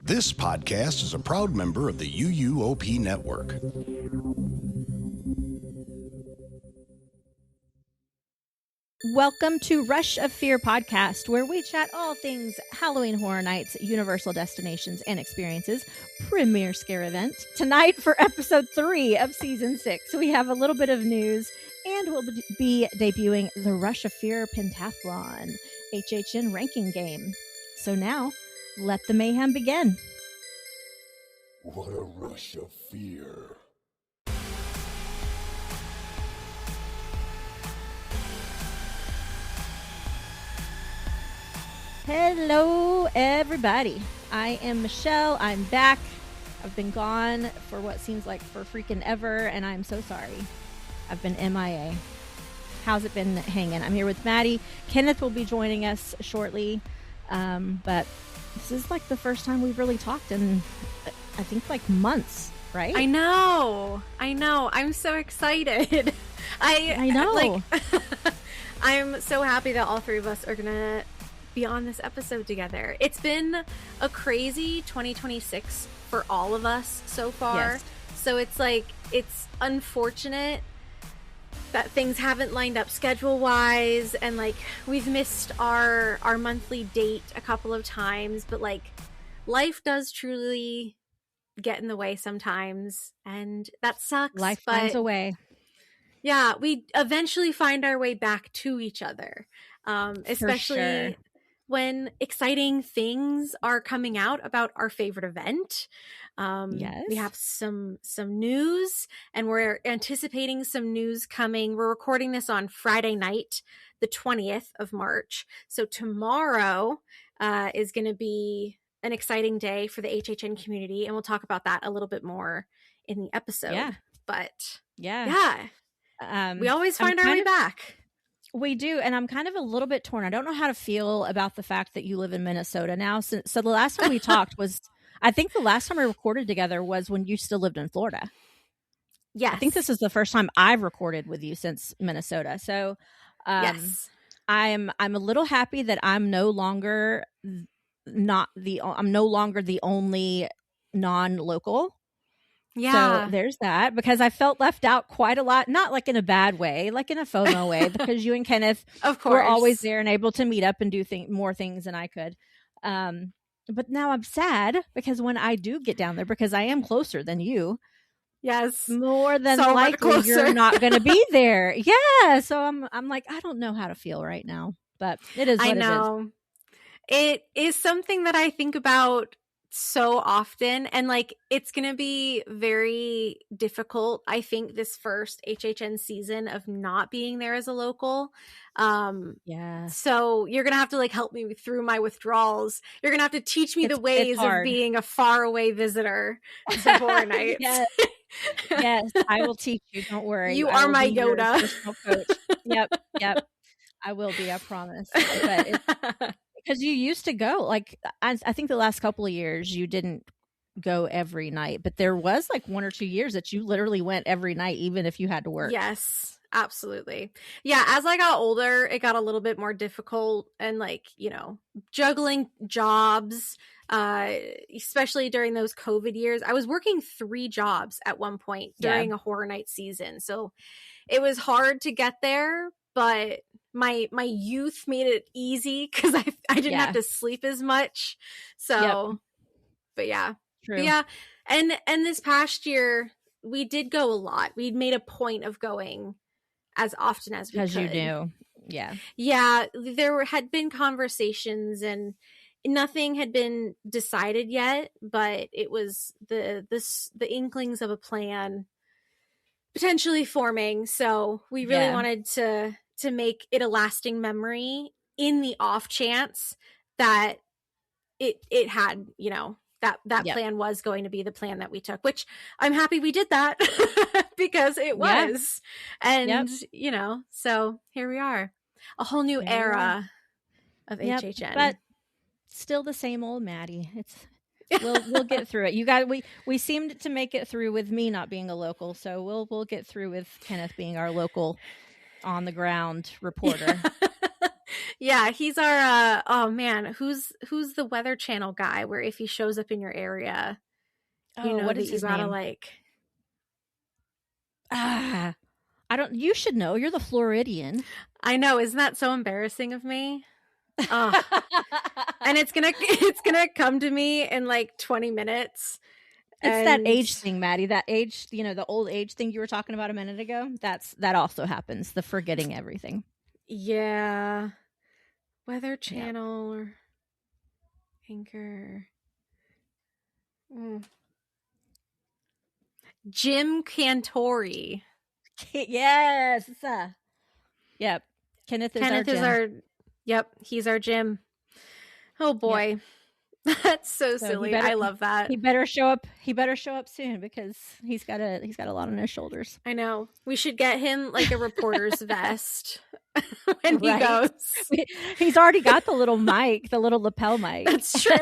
This podcast is a proud member of the UUOP Network. Welcome to Rush of Fear podcast, where we chat all things Halloween Horror Nights, Universal destinations and experiences, premiere scare event. Tonight for episode 3 of season 6, we have a little bit of news, and we'll be debuting the Rush of Fear Pentathlon HHN ranking game. So now, let the mayhem begin. What a rush of fear. Hello, everybody. I am Michelle. I'm back. I've been gone for what seems like for freaking ever, and I'm so sorry. I've been MIA. How's it been hanging? I'm here with Maddie. Kenneth will be joining us shortly, but this is like the first time we've really talked in, I think, like months, right? I know. I'm so excited. I know. Like, I'm so happy that all three of us are gonna be on this episode together. It's been a crazy 2026 for all of us so far. Yes. So it's like, it's unfortunate that things haven't lined up schedule wise, and like we've missed our monthly date a couple of times, but like life does truly get in the way sometimes, and that sucks. Life finds a way. Yeah, we eventually find our way back to each other, especially when exciting things are coming out about our favorite event. Yes. We have some news, and we're anticipating some news coming. We're recording this on Friday night, the 20th of March. So tomorrow is going to be an exciting day for the HHN community, and we'll talk about that a little bit more in the episode. Yeah. But yeah. We always find our way back. We do, and I'm kind of a little bit torn. I don't know how to feel about the fact that you live in Minnesota now. So the last time we talked was, I think the last time we recorded together was when you still lived in Florida. Yes. I think this is the first time I've recorded with you since Minnesota. So yes. I'm a little happy that I'm no longer the only non-local. Yeah. So there's that, because I felt left out quite a lot, not like in a bad way, like in a FOMO way, because you and Kenneth of course were always there and able to meet up and do more things than I could. But now I'm sad because when I do get down there, because I am closer than you, yes, more than so likely you're not going to be there. Yeah. So I'm like, I don't know how to feel right now, but it is what I know. It is something that I think about so often, and like it's gonna be very difficult, I think, this first HHN season of not being there as a local. So you're gonna have to like help me through my withdrawals. You're gonna have to teach me the ways of being a faraway visitor to Horror Nights. Yes, I will teach you, don't worry. You are my Yoda. Coach. Yep, I will be, I promise. But because you used to go, like, I think the last couple of years you didn't go every night, but there was like 1 or 2 years that you literally went every night, even if you had to work. Yes, absolutely. Yeah, as I got older, it got a little bit more difficult, and like, you know, juggling jobs, especially during those COVID years. I was working 3 jobs at one point during a Horror Night season. So it was hard to get there, but my youth made it easy because I didn't have to sleep as much. So, but yeah. True. But yeah. And this past year we did go a lot. We'd made a point of going as often as we could. As you do. Yeah. Yeah. There had been conversations and nothing had been decided yet, but it was the inklings of a plan potentially forming. So we really wanted to make it a lasting memory in the off chance that it had, you know, that plan was going to be the plan that we took, which I'm happy we did that because it was. And, you know, so here we are, a whole new era of HHN. But still the same old Maddie. We'll get through it. You guys, we seemed to make it through with me not being a local, so we'll get through with Kenneth being our local on the ground reporter. Yeah, he's our oh man, who's the Weather Channel guy where if he shows up in your area, you know What that is you his gotta name? like I don't. You should know. You're the Floridian. I know, isn't that so embarrassing of me? Oh, and it's gonna come to me in like 20 minutes. It's that And age thing, Maddie. That age, the old age thing you were talking about a minute ago. That also happens. The forgetting everything. yeah, Weather Yeah. Channel or Anchor. Jim Cantori. Yes. Yep. Kenneth is our Kenneth is Jim. our yep, he's our Jim. Oh boy. Yep. That's so silly. I love that. He better show up. He better show up soon because he's got a lot on his shoulders. I know. We should get him like a reporter's vest when he goes. He's already got the little mic, the little lapel mic. That's true.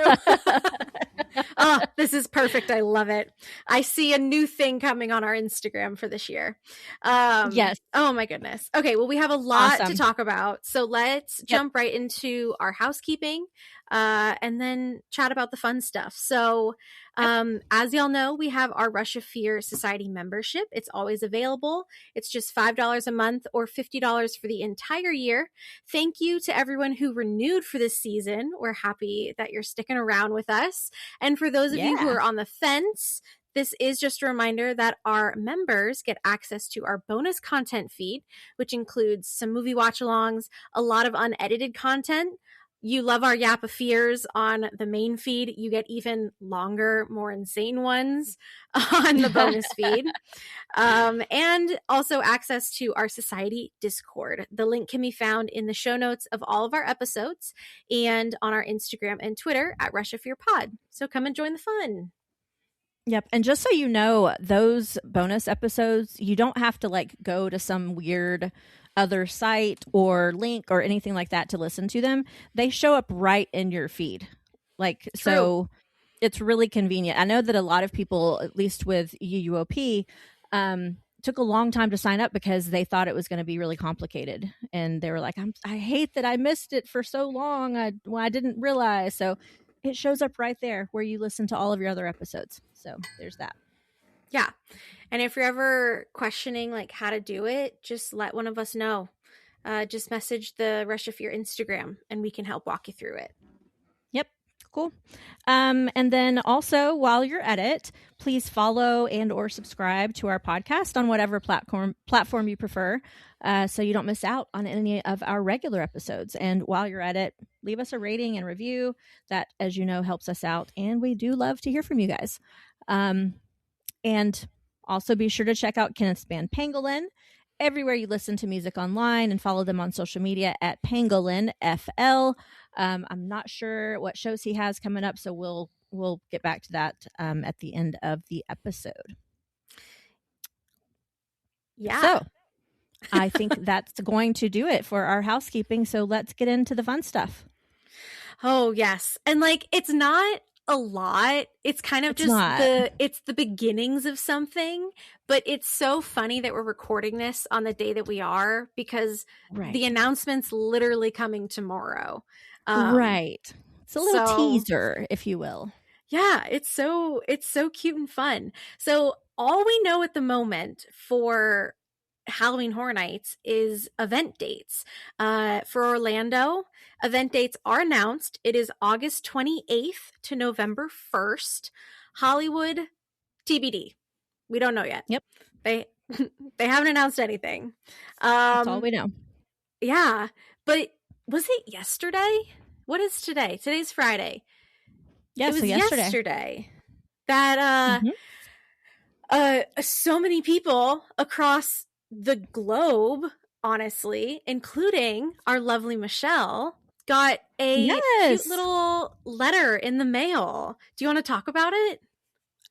Oh, this is perfect. I love it. I see a new thing coming on our Instagram for this year. Yes. Oh my goodness. Okay. Well, we have a lot to talk about. So let's jump right into our housekeeping and then chat about the fun stuff. So as y'all know, we have our Rush of Fear Society membership. It's always available. It's just $5 a month or $50 for the entire year. Thank you to everyone who renewed for this season. We're happy that you're sticking around with us. And for those of you who are on the fence, this is just a reminder that our members get access to our bonus content feed, which includes some movie watch-alongs, a lot of unedited content. You love our Yap of Fears on the main feed. You get even longer, more insane ones on the bonus feed. And also access to our society Discord. The link can be found in the show notes of all of our episodes and on our Instagram and Twitter at Rush of Fear Pod. So come and join the fun. Yep. And just so you know, those bonus episodes, you don't have to like go to some weird other site or link or anything like that to listen to them. They show up right in your feed. Like, True. So it's really convenient. I know that a lot of people, at least with UUOP, took a long time to sign up because they thought it was going to be really complicated. And they were like, I hate that I missed it for so long. I didn't realize. So it shows up right there where you listen to all of your other episodes. So there's that. Yeah. And if you're ever questioning like how to do it, just let one of us know. Just message the Rush of Fear Instagram and we can help walk you through it. Yep. Cool. And then also while you're at it, please follow and or subscribe to our podcast on whatever platform you prefer, so you don't miss out on any of our regular episodes. And while you're at it, leave us a rating and review. That, as you know, helps us out. And we do love to hear from you guys. And also be sure to check out Kenneth's band Pangolin everywhere you listen to music online and follow them on social media at Pangolin FL. I'm not sure what shows he has coming up, so we'll get back to that at the end of the episode. Yeah. So I think that's going to do it for our housekeeping. So let's get into the fun stuff. Oh, yes. And like, it's not a lot. It's kind of it's the beginnings of something, but it's so funny that we're recording this on the day that we are because the announcement's literally coming tomorrow. Right. It's a little teaser, if you will. Yeah, it's so cute and fun. So all we know at the moment for Halloween Horror Nights is event dates. For Orlando, event dates are announced. It is August 28th to November 1st. Hollywood, TBD. We don't know yet. Yep. They haven't announced anything. That's all we know. Yeah. But was it yesterday? What is today? Today's Friday. Yeah, it was yesterday that so many people across the globe, honestly, including our lovely Michelle, got a cute little letter in the mail. Do you want to talk about it?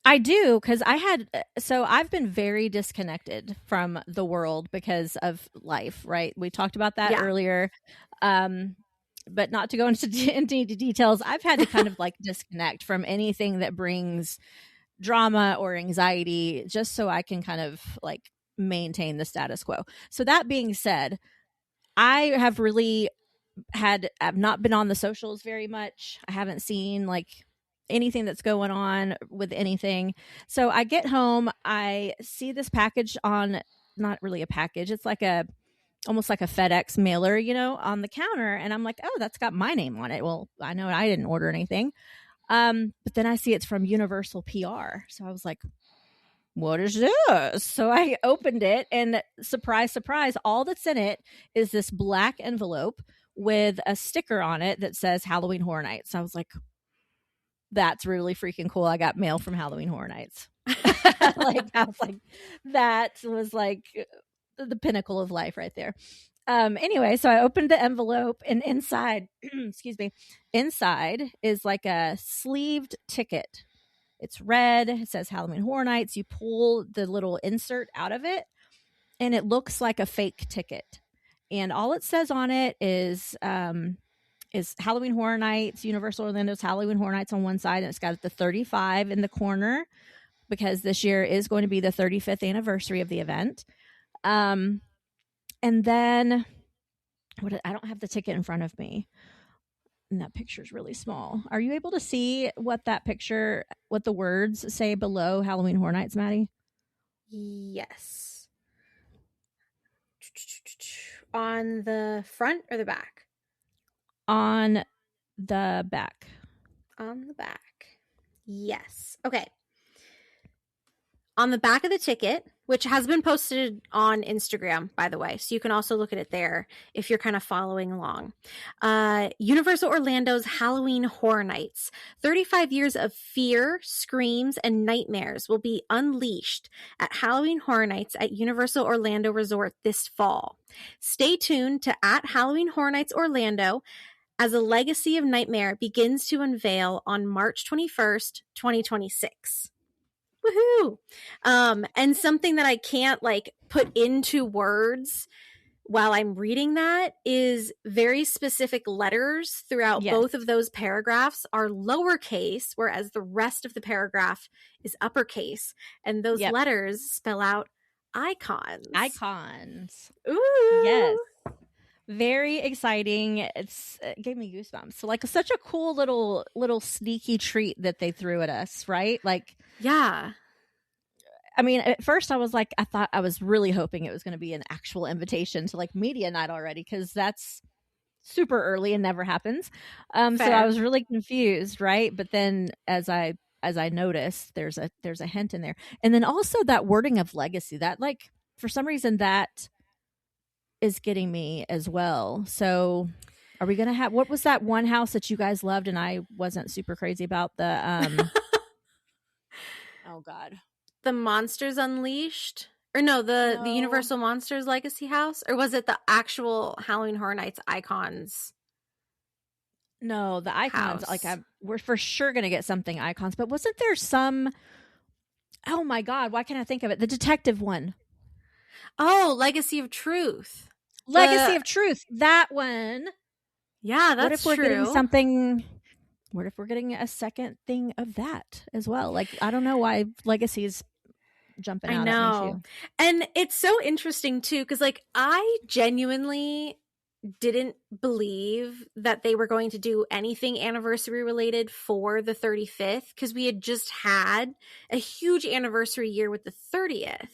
I do, because I've been very disconnected from the world because of life, right? We talked about that earlier. But not to go into details, I've had to kind of like disconnect from anything that brings drama or anxiety just so I can kind of like maintain the status quo. So that being said, I have really I've not been on the socials very much. I haven't seen like anything that's going on with anything. So I get home, I see this package on, not really a package, it's like a almost like a FedEx mailer, on the counter, and I'm like, oh, that's got my name on it. Well, I know I didn't order anything. But then I see it's from Universal PR. So I was like, what is this? So I opened it, and surprise, surprise, all that's in it is this black envelope with a sticker on it that says Halloween Horror Nights. So I was like, that's really freaking cool. I got mail from Halloween Horror Nights. Like, I was like, that was like the pinnacle of life right there. Anyway, so I opened the envelope, and inside, excuse me, inside is like a sleeved ticket. It's red. It says Halloween Horror Nights. You pull the little insert out of it, and it looks like a fake ticket. And all it says on it is Halloween Horror Nights, Universal Orlando's Halloween Horror Nights on one side, and it's got the 35 in the corner because this year is going to be the 35th anniversary of the event. And then I don't have the ticket in front of me, and that picture is really small. Are you able to see what the words say below Halloween Horror Nights, Maddie? Yes. On the front or the back? On the back. On the back. Yes. Okay. On the back of the ticket, which has been posted on Instagram, by the way, so you can also look at it there if you're kind of following along. Universal Orlando's Halloween Horror Nights. 35 years of fear, screams, and nightmares will be unleashed at Halloween Horror Nights at Universal Orlando Resort this fall. Stay tuned to @Halloween Horror Nights Orlando as a legacy of nightmare begins to unveil on March 21st, 2026. Woohoo! And something that I can't put into words while I'm reading that is very specific letters throughout both of those paragraphs are lowercase, whereas the rest of the paragraph is uppercase. And those letters spell out icons. Icons. Ooh. Yes. Very exciting. It gave me goosebumps. So such a cool little sneaky treat that they threw at us, right? Yeah. I mean, at first I was really hoping it was going to be an actual invitation to media night already, because that's super early and never happens. So I was really confused, right? But then as I noticed, there's a hint in there, and then also that wording of legacy that for some reason that is getting me as well. So are we gonna have, what was that one house that you guys loved and I wasn't super crazy about, the oh god, the Monsters Unleashed, or no, the Universal Monsters Legacy House, or was it the actual Halloween Horror Nights icons? No, the icons house. We're for sure gonna get something icons, but wasn't there some, oh my god, why can't I think of it, the detective one? Oh, Legacy of Truth. Legacy of Truth. That one. Yeah, that's what if we're true. Getting something? What if we're getting a second thing of that as well? I don't know why Legacy's jumping out. I know. At me too. And it's so interesting too, because I genuinely didn't believe that they were going to do anything anniversary related for the 35th, because we had just had a huge anniversary year with the 30th.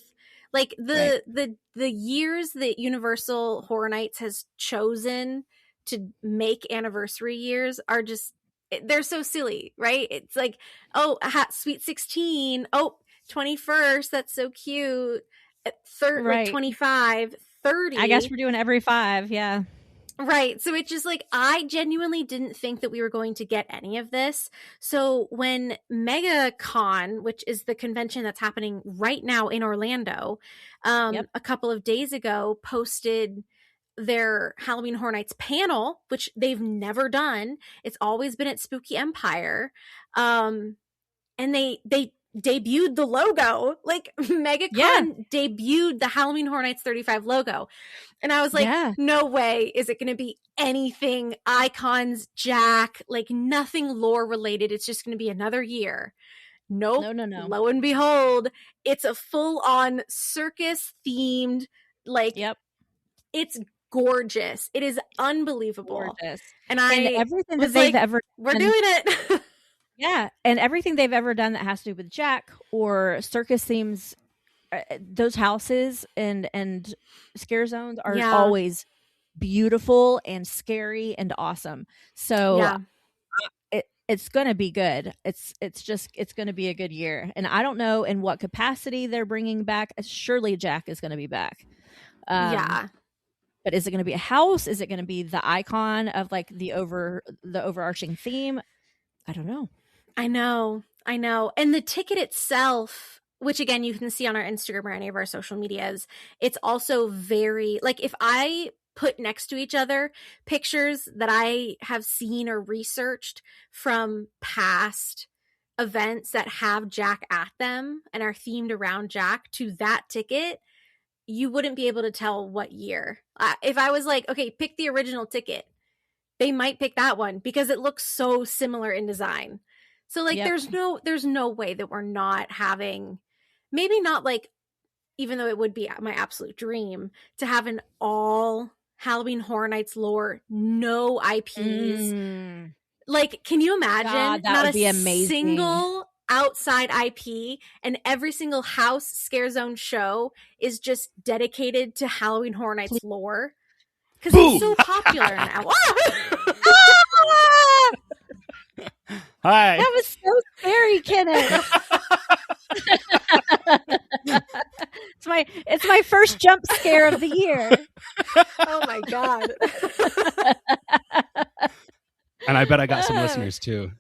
The years that Universal Horror Nights has chosen to make anniversary years are just, they're so silly, right? It's Sweet 16, 21st, that's so cute. 25, 30. I guess we're doing every 5, yeah. Right. So it's just I genuinely didn't think that we were going to get any of this. So when MegaCon, which is the convention that's happening right now in Orlando, a couple of days ago posted their Halloween Horror Nights panel, which they've never done. It's always been at Spooky Empire. And they debuted the logo. MegaCon debuted the Halloween Horror Nights 35 logo. And I was no way is it going to be anything icons, Jack, nothing lore related. It's just going to be another year. Nope. No. Lo and behold, it's a full-on circus themed, it's gorgeous. It is unbelievable. Gorgeous. And everything that was they've like, ever we're done, doing it. yeah, and everything they've ever done that has to do with Jack or circus themes, those houses and scare zones are always beautiful and scary and awesome. So it's going to be good. It's going to be a good year. And I don't know in what capacity they're bringing back. Surely Jack is going to be back. But is it going to be a house? Is it going to be the icon of like the overarching theme? I don't know. I know. And the ticket itself, which again, you can see on our Instagram or any of our social medias, it's also very, like, if I put next to each other pictures that I have seen or researched from past events that have Jack at them and are themed around Jack to that ticket, you wouldn't be able to tell what year. If I was like, okay, pick the original ticket, they might pick that one because it looks so similar in design. So like, there's no way that we're not having, maybe not like, even though it would be my absolute dream to have an all Halloween Horror Nights lore, no IPs. Like, can you imagine? God, that would be amazing. Single outside IP, and every single house scare zone show is just dedicated to Halloween Horror Nights lore because it's so popular now. Hi. That was so scary, Kenneth. It's my first jump scare of the year. Oh my God. And I bet I got some listeners too.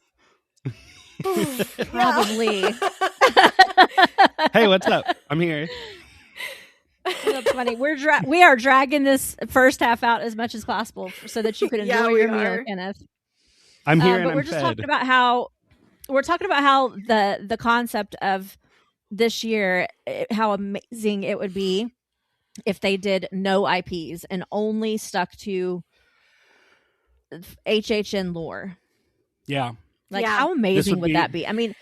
Probably. Hey, what's up? I'm here. That's funny. We are dragging this first half out as much as possible so that you can enjoy your meal, Kenneth. I'm here, and but I'm we're just fed. talking about how the concept of this year, how amazing it would be if they did no IPs and only stuck to HHN lore. Yeah. Like, how amazing would that be? I mean,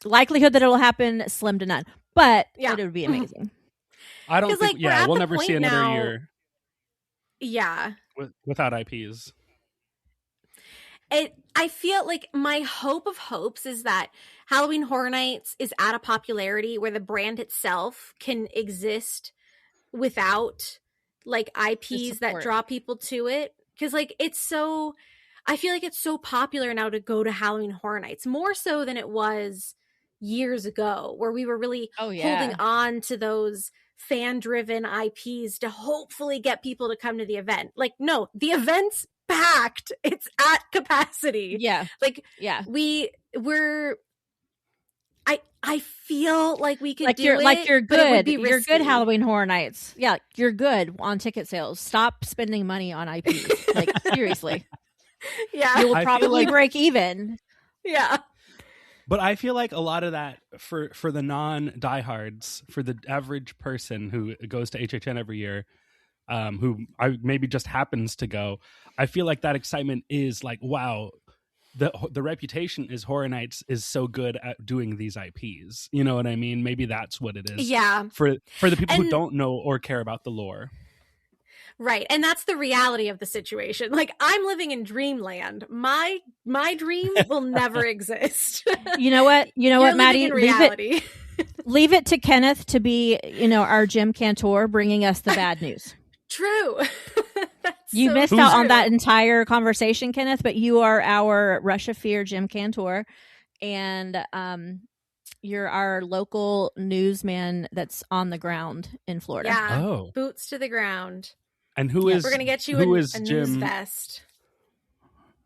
likelihood that it'll happen, slim to none, but it would be amazing. I don't think, like, we'll never see another year. Yeah. Without IPs. I feel like my hope of hopes is that Halloween Horror Nights is at a popularity where the brand itself can exist without like IPs that draw people to it. Because like I feel like it's so popular now to go to Halloween Horror Nights, more so than it was years ago, where we were really holding on to those fan-driven IPs to hopefully get people to come to the event. Like, no, the event's packed. It's at capacity. Yeah. Like, we're I feel like we could do it. Like, you're good. You're risky. Good Halloween Horror Nights. Yeah, you're good on ticket sales. Stop spending money on IPs. Like, seriously. Yeah. You will probably break even. Yeah. But I feel like a lot of that for the non-diehards, for the average person who goes to HHN every year, who maybe just happens to go, I feel like that excitement is like, wow, the reputation is Horror Nights is so good at doing these IPs. You know what I mean? Maybe that's what it is. Yeah. For the people who don't know or care about the lore. Right. And that's the reality of the situation. Like, I'm living in dreamland. My dream will never exist. You know what? Maddie? Leave it to Kenneth to be, our Jim Cantor bringing us the bad news. True. You missed out on that entire conversation, Kenneth, but you are our Rush of Fear Jim Cantor, and you're our local newsman that's on the ground in Florida. Yeah. Oh. Boots to the ground. And we're going to get you a news vest.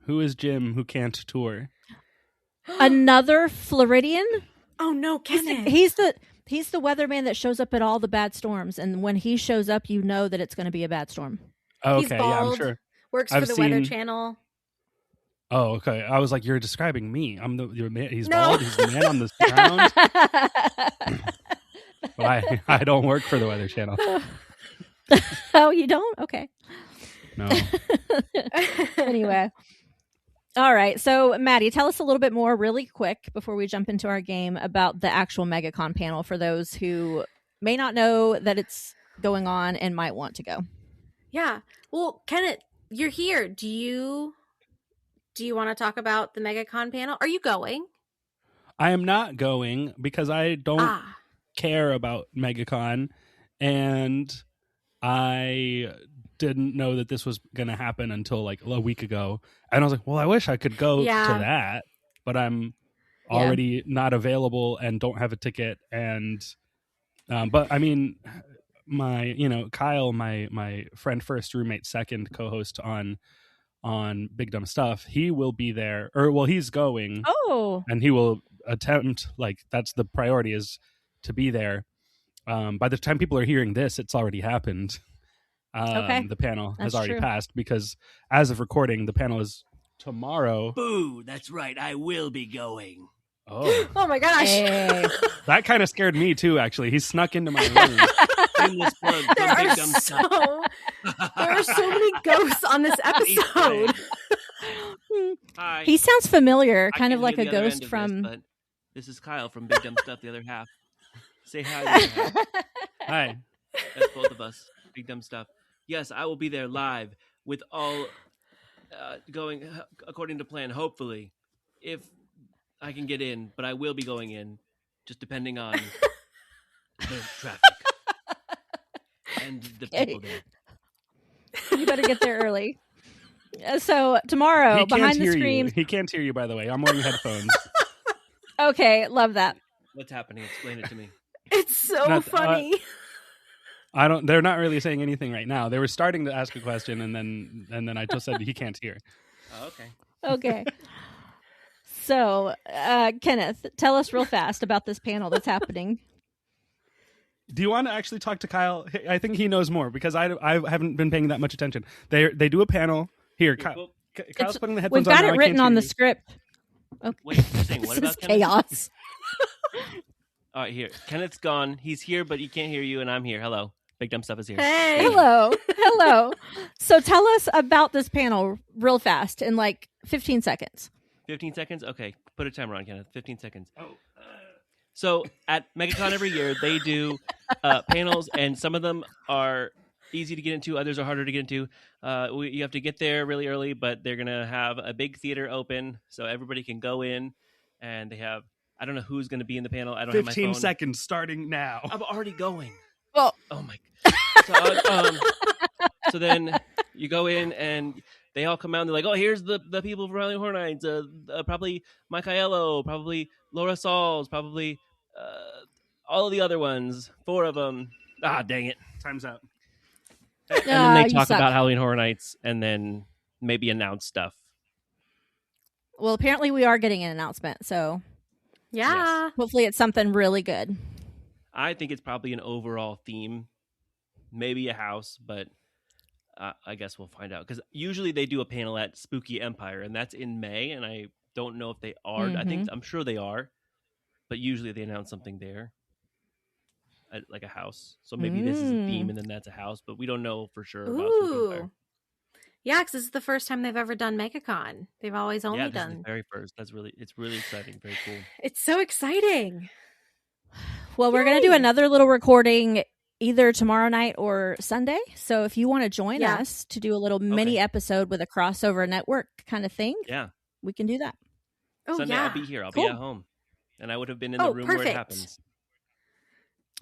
Who is Jim who can't tour? Another Floridian? Oh no, Kenneth. He's the weatherman that shows up at all the bad storms, and when he shows up, you know that it's going to be a bad storm. Oh, okay, he's bald, yeah, I'm sure. Works for the Weather Channel. Oh, okay. I was like, you're describing me. I'm the man. He's bald. He's the man on the ground. But I don't work for the Weather Channel. Oh, you don't? Okay. No. Anyway. All right. So, Maddie, tell us a little bit more really quick before we jump into our game about the actual MegaCon panel for those who may not know that it's going on and might want to go. Yeah. Well, Kenneth, you're here. Do you want to talk about the MegaCon panel? Are you going? I am not going because I don't care about MegaCon, and I didn't know that this was going to happen until like a week ago. And I was like, well, I wish I could go to that, but I'm already not available and don't have a ticket. And, but I mean, Kyle, my friend first, roommate second, co-host on Big Dumb Stuff, he will be there, he's going. Oh. And he will attempt, like, that's the priority, is to be there. By the time people are hearing this, it's already happened. Okay. The panel has That's already true. passed, because as of recording, the panel is tomorrow. Boo, that's right. I will be going. Oh, Oh my gosh. Hey. that kind of scared me too, actually. He snuck into my room. Shameless plug from There Big are Dumb Stuff. there are so many ghosts on this episode. Hi. He sounds familiar, I kind can't of like hear a the other ghost end of from. This, but this is Kyle from Big Dumb Stuff, the other half. Say hi. The other half. Hi. That's both of us. Big Dumb Stuff. Yes, I will be there live with all going according to plan, hopefully, if I can get in. But I will be going in, just depending on the traffic and the people there. You better get there early. So tomorrow, He behind can't the hear screams. you. He can't hear you, by the way. I'm wearing headphones. Okay, love that. What's happening? Explain it to me. It's so funny. They're not really saying anything right now. They were starting to ask a question, and then I just said he can't hear. Oh, okay. Okay. So, Kenneth, tell us real fast about this panel that's happening. Do you want to actually talk to Kyle? I think he knows more, because I haven't been paying that much attention. They do a panel here. Kyle, Kyle's putting the headphones We've got on. it written on the script. Okay. Wait, you're saying what This about is Kenneth? chaos. All right, here. Kenneth's gone. He's here, but he can't hear you, and I'm here. Hello. Big Dumb Stuff is here. Hey. Hello. So tell us about this panel real fast in like 15 seconds. 15 seconds? Okay. Put a timer on, Kenneth. 15 seconds. So at MegaCon every year, they do panels, and some of them are easy to get into. Others are harder to get into. You have to get there really early, but they're going to have a big theater open, so everybody can go in, and they have, I don't know who's going to be in the panel. I don't have my 15 phone. seconds starting now. I'm already going. Well, Oh my. So then you go in and they all come out and they're like, oh, here's the people from Howling Horror Nights. Probably Mike Aiello, probably Laura Sauls, probably all of the other ones. 4 of them. Ah, dang it. Time's up. And then they you talk suck. about Halloween Horror Nights and then maybe announce stuff. Well, apparently we are getting an announcement, so Yeah. hopefully it's something really good. I think it's probably an overall theme, maybe a house, but I guess we'll find out. Because usually they do a panel at Spooky Empire, and that's in May, and I don't know if they are. I'm sure they are, but usually they announce something there, like a house. So maybe this is a theme, and then that's a house, but we don't know for sure about Spooky Empire. Ooh. Yeah, because this is the first time they've ever done MegaCon. They've always only This is done. the very first. It's really exciting. Very cool. It's so exciting. Well, we're going to Yay. do another little recording either tomorrow night or Sunday. So if you want to join us to do a little mini episode with a crossover network kind of thing, we can do that. Oh, Sunday, yeah. I'll be here. I'll Cool. be at home, and I would have been in the room where it perfect. happens.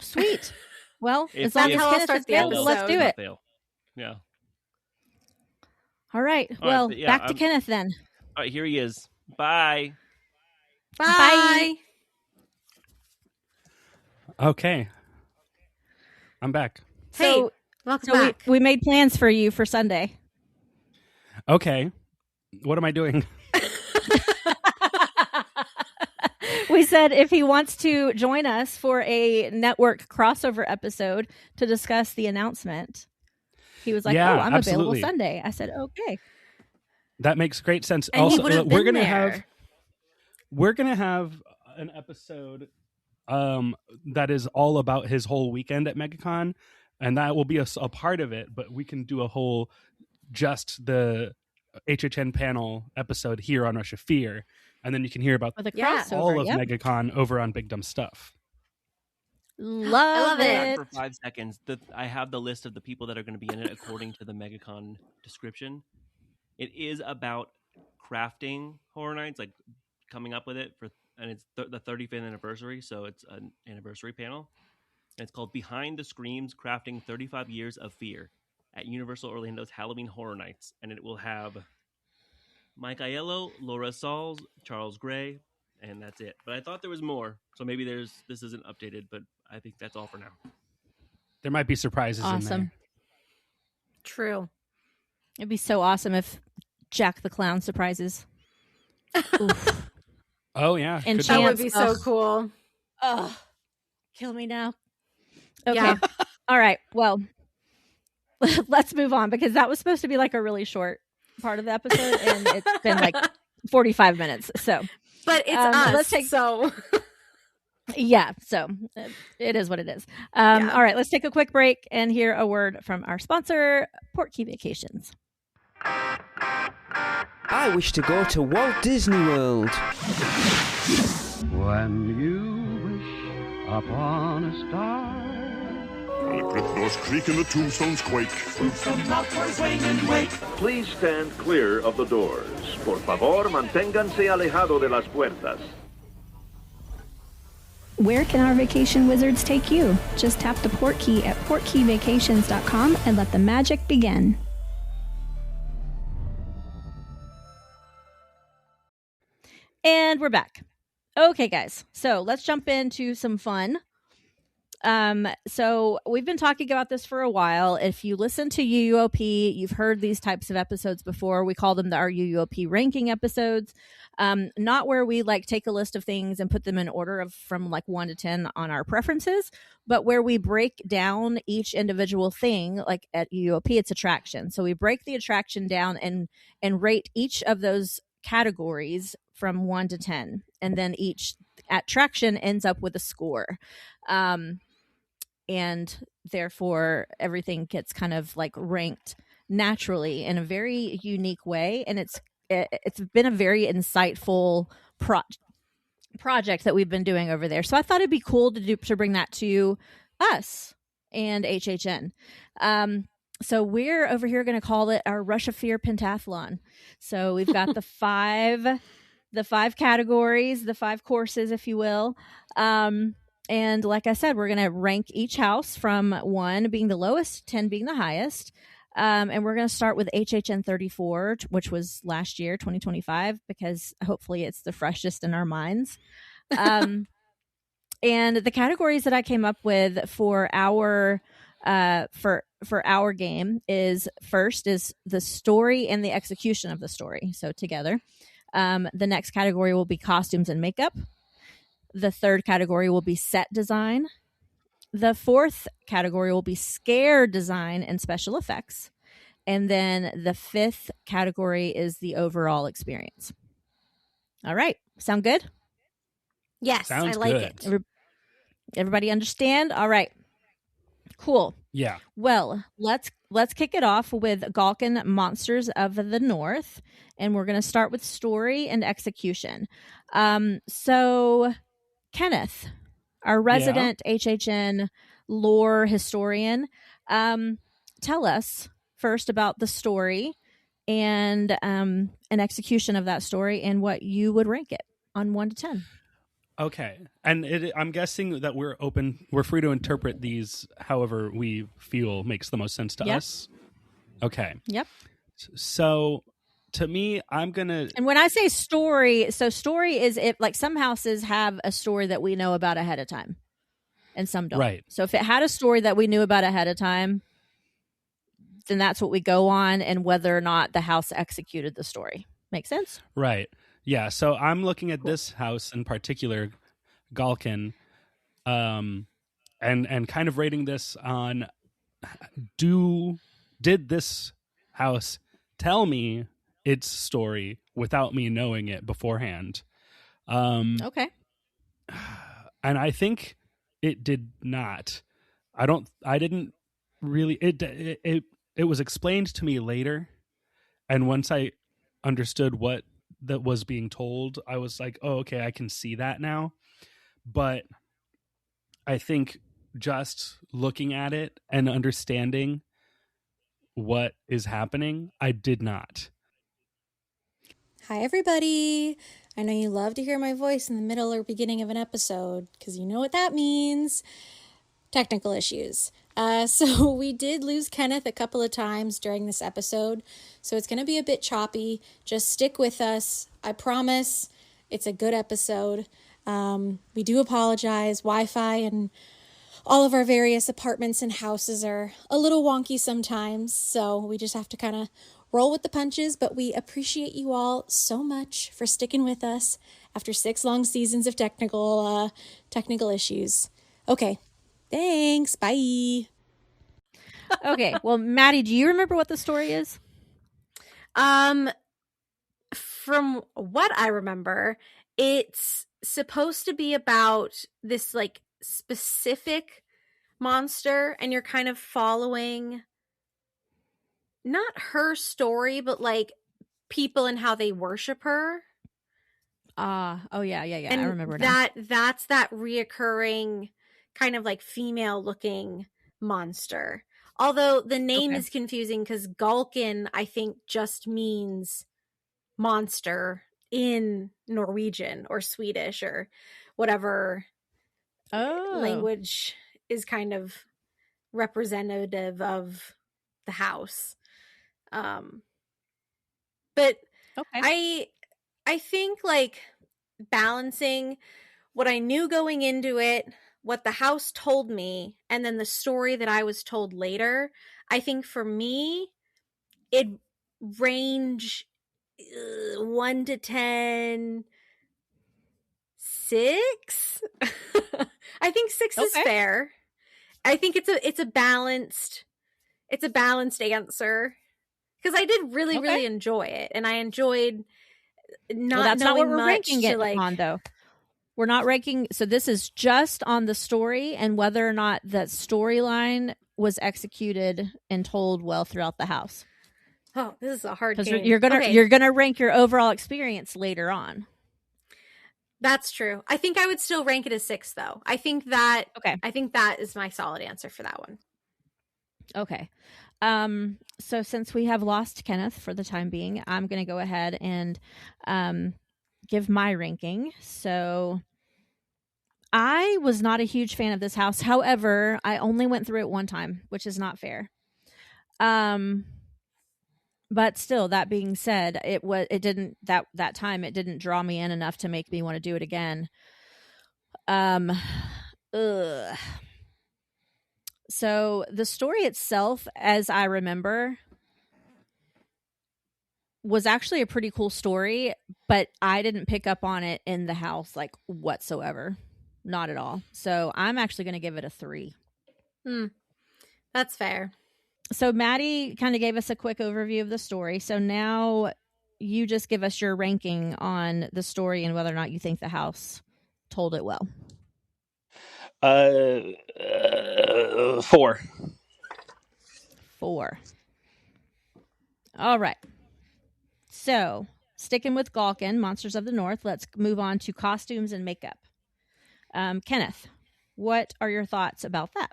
Sweet. Well, If- as long if as I'll Kenneth start is the available, let's episode. do it. Fail. Yeah. All right. All right, Well, but yeah, back to I'm- Kenneth then. All right, here he is. Bye. Bye. Okay. I'm back. Hey, So, welcome so back. we made plans for you for Sunday. Okay. What am I doing? We said if he wants to join us for a network crossover episode to discuss the announcement, he was like, Yeah, "Oh, I'm absolutely. available Sunday." I said, "Okay." That makes great sense. And he Also, would have we're been gonna there. have an episode that is all about his whole weekend at MegaCon, and that will be a part of it. But we can do a whole just the HHN panel episode here on Rush of Fear, and then you can hear about With a Yeah. crossover. all of Yep. MegaCon over on Big Dumb Stuff. Love love it. it. For 5 seconds, I have the list of the people that are going to be in it according to the MegaCon description. It is about crafting Horror Nights, like coming up with it and it's the 35th anniversary, so it's an anniversary panel. And it's called Behind the Screams: Crafting 35 Years of Fear at Universal Orlando's Halloween Horror Nights, and it will have Mike Aiello, Laura Sauls, Charles Gray, and that's it. But I thought there was more, so maybe this isn't updated, but I think that's all for now. There might be surprises in Awesome. there. True. It'd be so awesome if Jack the Clown surprises. Oof. Oh yeah, And could That be. would be so cool. Ugh. Kill me now. Okay. Yeah. All right. Well, let's move on because that was supposed to be like a really short part of the episode, and it's been like 45 minutes. So, But it's us. let's take- so yeah. So it is what it is. Yeah. All right. Let's take a quick break and hear a word from our sponsor, Portkey Vacations. I wish to go to Walt Disney World. When you wish upon a star. The cliff-doors creak and the tombstones quake. Please stand clear of the doors. Por favor, manténganse alejado de las puertas. Where can our vacation wizards take you? Just tap the Portkey at portkeyvacations.com and let the magic begin. And we're back. Okay, guys. So let's jump into some fun. So we've been talking about this for a while. If you listen to UUOP, you've heard these types of episodes before. We call them our UUOP ranking episodes. Not where we like take a list of things and put them in order of from like 1 to 10 on our preferences, but where we break down each individual thing. Like at UUOP, it's attraction. So we break the attraction down and rate each of those categories from 1 to 10, and then each attraction ends up with a score. And therefore everything gets kind of like ranked naturally in a very unique way. And it's been a very insightful project that we've been doing over there. So I thought it'd be cool to bring that to us and HHN. So we're over here going to call it our Rush of Fear Pentathlon. So we've got the five categories, the 5 courses, if you will. And like I said, we're going to rank each house from 1 being the lowest, 10 being the highest. And we're going to start with HHN 34, which was last year, 2025, because hopefully it's the freshest in our minds. And the categories that I came up with for our for our game is first is the story and the execution of the story. So together. The next category will be costumes and makeup. The third category will be set design. The fourth category will be scare design and special effects. And then the fifth category is the overall experience. All right. Sound good? yes, Sounds I like good. it. Everybody understand? All right. Cool. Yeah. Well, let's kick it off with Galkin Monsters of the North, and we're going to start with story and execution. So Kenneth, our resident HHN lore historian, tell us first about the story and an execution of that story and what you would rank it on 1 to 10. Okay. And I'm guessing that we're free to interpret these however we feel makes the most sense to us. Okay. Yep. So to me, I'm going to... And when I say story, so story is if like some houses have a story that we know about ahead of time and some don't. Right. So if it had a story that we knew about ahead of time, then that's what we go on and whether or not the house executed the story. Make sense? Right. Yeah, so I'm looking at this house in particular, Galkin, and kind of rating this on did this house tell me its story without me knowing it beforehand? Okay. And I think it did not. I didn't really it was explained to me later, and once I understood what that was being told, I was like, oh, okay, I can see that now. But I think just looking at it and understanding what is happening, I did not. Hi, everybody. I know you love to hear my voice in the middle or beginning of an episode because you know what that means. Technical issues. So we did lose Kenneth a couple of times during this episode, so it's going to be a bit choppy. Just stick with us. I promise it's a good episode. We do apologize. Wi-Fi and all of our various apartments and houses are a little wonky sometimes, so we just have to kind of roll with the punches, but we appreciate you all so much for sticking with us after 6 long seasons of technical issues. Okay, thanks, bye. Okay, well, Maddie, do you remember what the story is? From what I remember, it's supposed to be about this like specific monster, and you're kind of following not her story, but like people and how they worship her. Oh yeah, And I remember now. that's that reoccurring kind of like female looking monster. Although the name is confusing because Galkin, I think, just means monster in Norwegian or Swedish or whatever language is kind of representative of the house. But I think like balancing what I knew going into it, what the house told me, and then the story that I was told later, I think for me, it range 1 to 10, 6. I think 6 is fair. I think it's a balanced answer because I did really enjoy it, and I enjoyed that's not what we're ranking it on, though. We're not ranking. So this is just on the story and whether or not that storyline was executed and told well throughout the house. Oh, this is a hard game. Because you're gonna rank your overall experience later on. That's true. I think I would still rank it as 6, though. I think that is my solid answer for that one. Okay. So since we have lost Kenneth for the time being, I'm going to go ahead and give my ranking. So I was not a huge fan of this house. However, I only went through it one time, which is not fair. But still, that being said, that time it didn't draw me in enough to make me want to do it again. So the story itself, as I remember, was actually a pretty cool story, but I didn't pick up on it in the house like whatsoever. Not at all. So I'm actually going to give it a 3. That's fair. So Maddie kind of gave us a quick overview of the story. So now you just give us your ranking on the story and whether or not you think the house told it well. 4. All right. So sticking with Galkin, Monsters of the North, let's move on to costumes and makeup. Kenneth, what are your thoughts about that?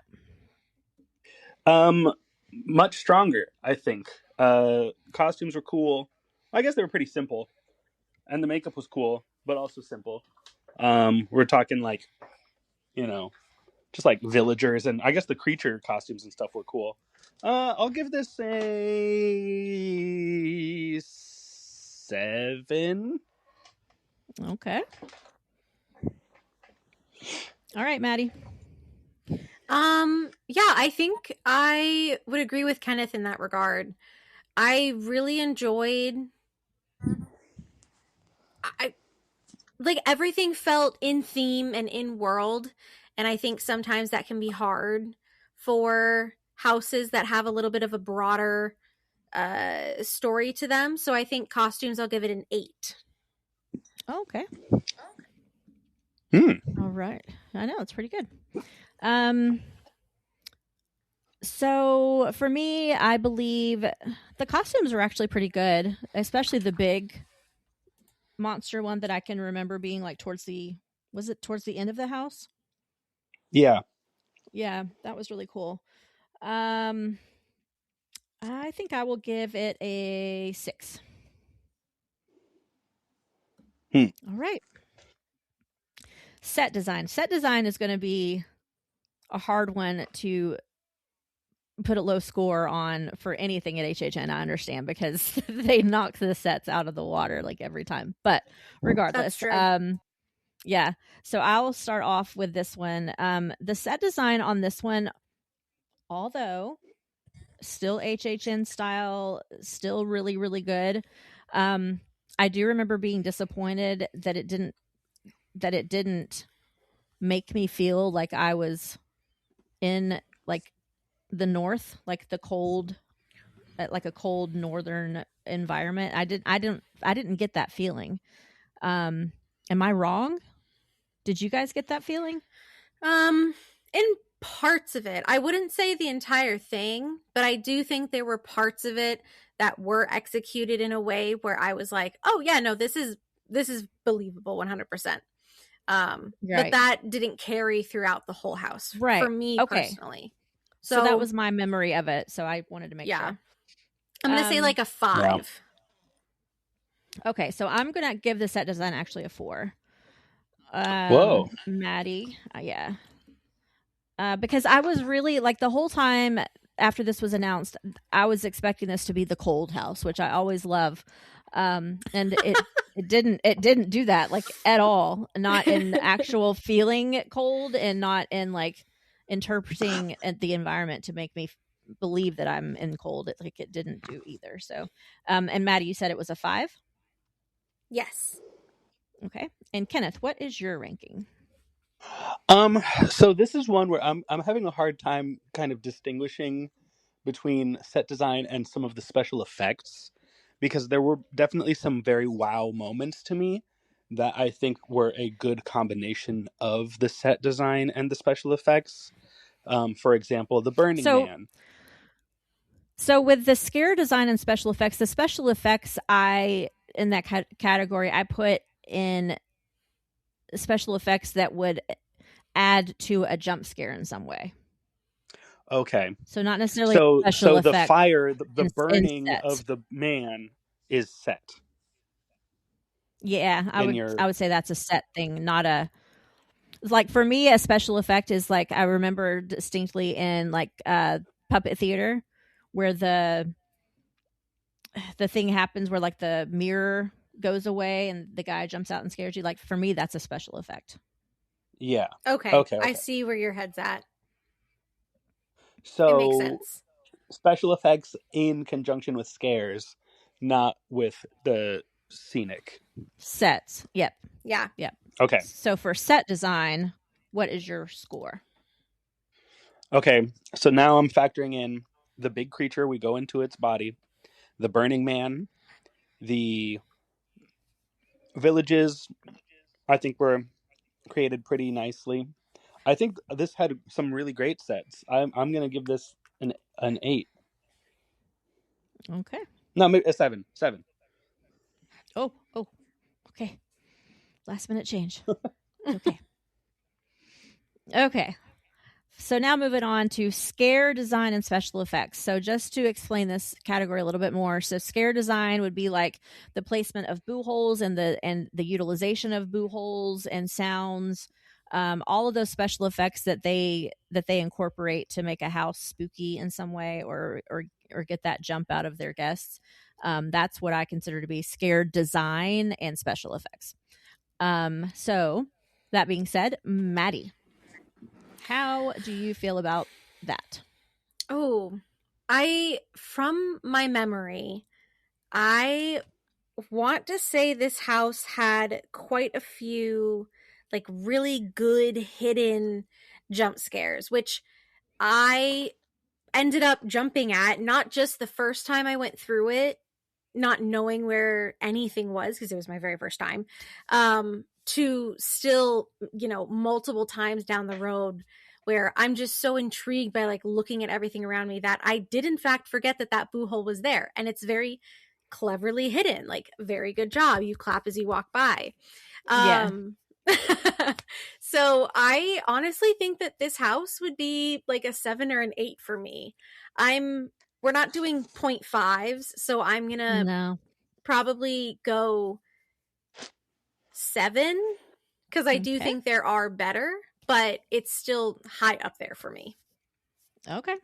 Much stronger, I think. Costumes were cool. I guess they were pretty simple. And the makeup was cool, but also simple. We're talking like, just like villagers, and I guess the creature costumes and stuff were cool. I'll give this a 7. Okay. All right, Maddie. Yeah, I think I would agree with Kenneth in that regard. I really enjoyed like everything felt in theme and in world, and I think sometimes that can be hard for houses that have a little bit of a broader story to them. So I think costumes, I'll give it an 8. Okay. All right. I know, it's pretty good. So for me, I believe the costumes were actually pretty good, especially the big monster one that I can remember being like towards the end of the house? Yeah. Yeah, that was really cool. I think I will give it a 6. All right. Set design. Set design is going to be a hard one to put a low score on for anything at HHN, I understand, because they knock the sets out of the water like every time. But regardless, yeah. So I'll start off with this one. The set design on this one, although still HHN style, still really, really good. I do remember being disappointed that it didn't make me feel like I was in like the north, like the cold, like a cold northern environment. I didn't get that feeling. Am I wrong? Did you guys get that feeling? In parts of it. I wouldn't say the entire thing, but I do think there were parts of it that were executed in a way where I was like, oh yeah, no, this is believable 100%. But that didn't carry throughout the whole house for me personally. So that was my memory of it. So I wanted to make sure. I'm going to say like a 5. Yeah. Okay. So I'm going to give the set design actually a 4. Whoa. Maddie. Yeah. Because I was really like the whole time after this was announced, I was expecting this to be the cold house, which I always love. And it didn't do that like at all. Not in actual feeling cold and not in like interpreting the environment to make me believe that I'm in cold. It didn't do either. So, and Maddie, you said it was a 5? Yes. Okay. And Kenneth, what is your ranking? So this is one where I'm having a hard time kind of distinguishing between set design and some of the special effects, because there were definitely some very wow moments to me that I think were a good combination of the set design and the special effects. For example, the Burning Man. So with the scare design and special effects, the special effects in that category, I put in special effects that would add to a jump scare in some way. Okay. So not necessarily so the fire, the burning of the man is set. Yeah, I would say that's a set thing, not a like for me a special effect is like I remember distinctly in like puppet theater where the thing happens where like the mirror goes away and the guy jumps out and scares you. Like for me that's a special effect. Yeah. Okay. I see where your head's at. So it makes sense. Special effects in conjunction with scares, not with the scenic sets. Yep. Yeah. Yep. Okay. So for set design, what is your score? Okay. So now I'm factoring in the big creature. We go into its body, the Burning Man, the villages. I think were created pretty nicely. I think this had some really great sets. I'm going to give this an 8. Okay. No, maybe a 7. 7. Oh. Okay. Last minute change. Okay. Okay. So now moving on to scare design and special effects. So just to explain this category a little bit more. So scare design would be like the placement of boo holes and the utilization of boo holes and sounds. All of those special effects that they incorporate to make a house spooky in some way or get that jump out of their guests. That's what I consider to be scare design and special effects. So that being said, Maddie, how do you feel about that? Oh, from my memory, I want to say this house had quite a few like really good hidden jump scares, which I ended up jumping at, not just the first time I went through it, not knowing where anything was because it was my very first time, to still, multiple times down the road where I'm just so intrigued by like looking at everything around me that I did in fact forget that boo hole was there. And it's very cleverly hidden, like very good job. You clap as you walk by. So I honestly think that this house would be like a 7 or an 8 for me. We're not doing 0.5s, so I'm gonna probably go 7 because I do think there are better, but it's still high up there for me. Okay.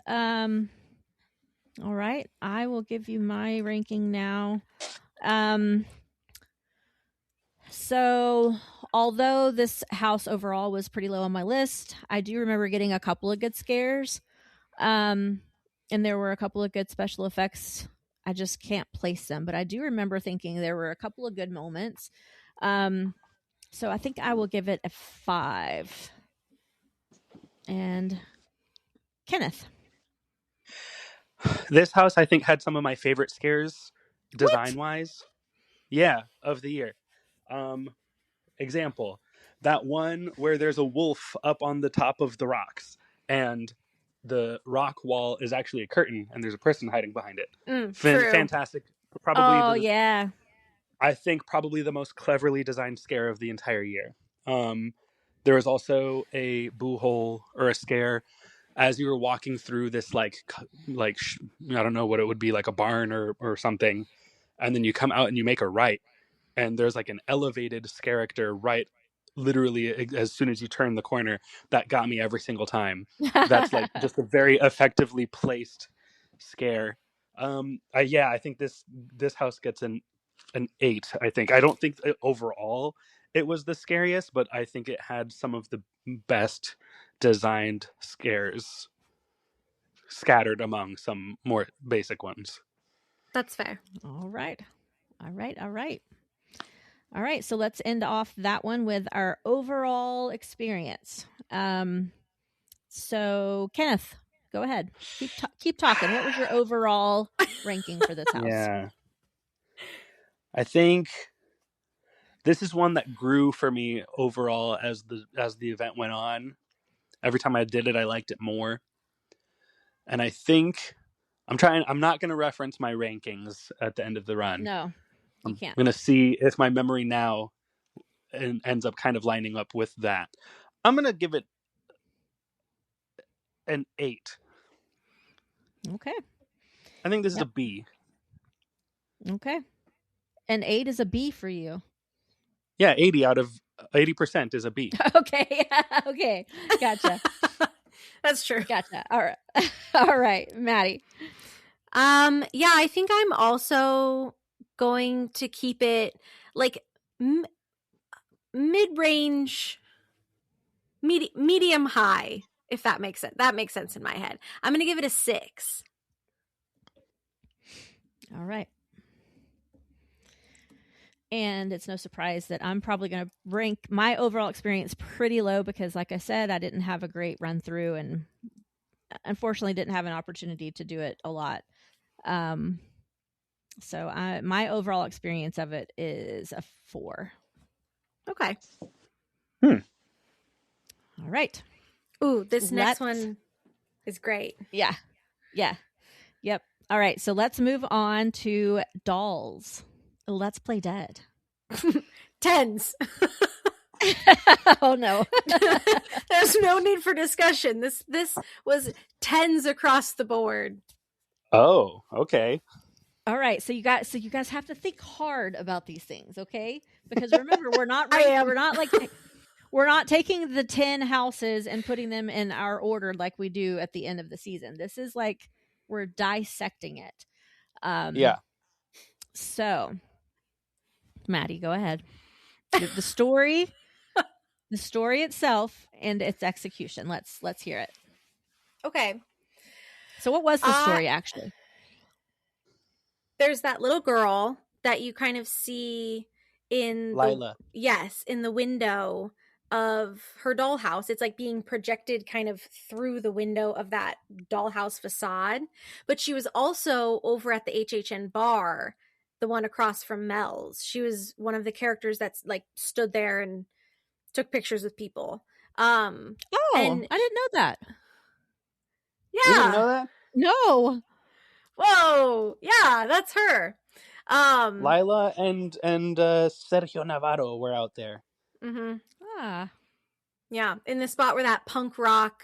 All right. I will give you my ranking now. So although this house overall was pretty low on my list, I do remember getting a couple of good scares. And there were a couple of good special effects. I just can't place them, but I do remember thinking there were a couple of good moments. So I think I will give it a 5. And Kenneth. This house, I think, had some of my favorite scares design-wise. Yeah, of the year. Example, that one where there's a wolf up on the top of the rocks, and the rock wall is actually a curtain, and there's a person hiding behind it. Fantastic. Probably I think probably the most cleverly designed scare of the entire year. There was also a boo hole or a scare as you were walking through this like I don't know what it would be, like a barn or something, and then you come out and you make a right, and there's like an elevated character right literally as soon as you turn the corner. That got me every single time. That's like just a very effectively placed scare. I think this house gets an 8. I think. I don't think overall it was the scariest, but I think it had some of the best designed scares scattered among some more basic ones. That's fair. All right. So let's end off that one with our overall experience. So Kenneth, go ahead. Keep talking. What was your overall ranking for this house? Yeah. I think this is one that grew for me overall as the event went on. Every time I did it, I liked it more. And I think I'm not going to reference my rankings at the end of the run. No, you can't. I'm going to see if my memory now ends up kind of lining up with that. I'm going to give it an 8. Okay. I think this is a B. Okay. An 8 is a B for you. Yeah, 80 out of 80% is a B. Okay. Okay. Gotcha. That's true. Gotcha. All right. All right, Maddie. Yeah, I think I'm also going to keep it like mid-range, medium high, if that makes sense. That makes sense in my head. I'm going to give it a 6. All right. And it's no surprise that I'm probably going to rank my overall experience pretty low because, like I said, I didn't have a great run through and unfortunately didn't have an opportunity to do it a lot. So my overall experience of it is a 4. Okay. All right. Ooh, this next one is great. Yeah. Yep. All right. So let's move on to dolls. Let's Play Dead. 10s. Oh no. There's no need for discussion. This was 10s across the board. Oh, okay. All right. So you guys have to think hard about these things, okay? Because remember, we're not taking the 10 houses and putting them in our order like we do at the end of the season. This is like we're dissecting it. Yeah. So Maddie, go ahead. The story itself and its execution. Let's hear it. Okay. So what was the story actually? There's that little girl that you kind of see in Lila. in the window of her dollhouse. It's like being projected kind of through the window of that dollhouse facade. But she was also over at the HHN bar, the one across from Mel's. She was one of the characters that's like stood there and took pictures with people. And I didn't know that. Yeah. You didn't know that? No. Whoa. Yeah, that's her. Lila and Sergio Navarro were out there. Mm-hmm. Ah. Yeah, in the spot where that punk rock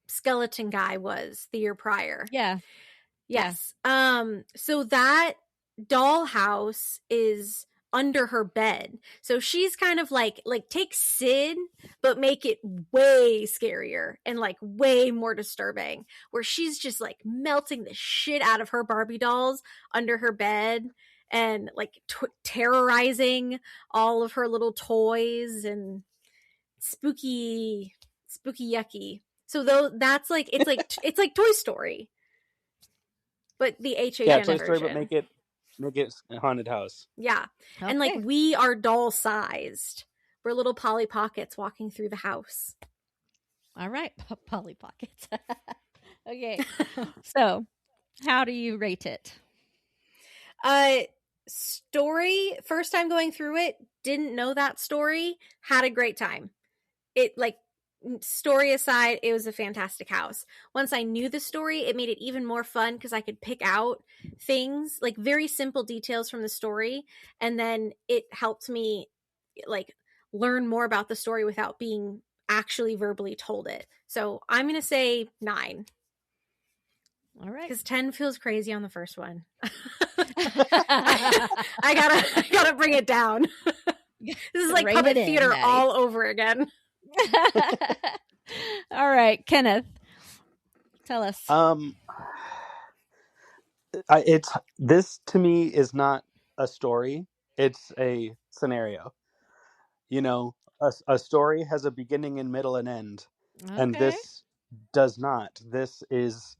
skeleton guy was the year prior. Yeah. Yes. So that dollhouse is under her bed. So she's kind of like take Sid, but make it way scarier and like way more disturbing, where she's just like melting the shit out of her Barbie dolls under her bed and like terrorizing all of her little toys, and spooky yucky. So though that's like it's like Toy Story, but the HHN Yeah, Toy Story, version. but make it a haunted house. Yeah. Okay. And like we are doll sized. We're little Polly Pockets walking through the house. All right, Polly Pockets. Okay. So, how do you rate it? Story, first time going through it, didn't know that story, had a great time. It like story aside, it was a fantastic house. Once I knew the story, it made it even more fun because I could pick out things, like very simple details from the story, and then it helped me like learn more about the story without being actually verbally told it. So I'm gonna say 9. All right, because 10 feels crazy on the first one. I gotta bring it down. This is like puppet theater all over again. All right, Kenneth, tell us. It's this to me is not a story; it's a scenario. You know, a story has a beginning and middle and end, and this does not. This is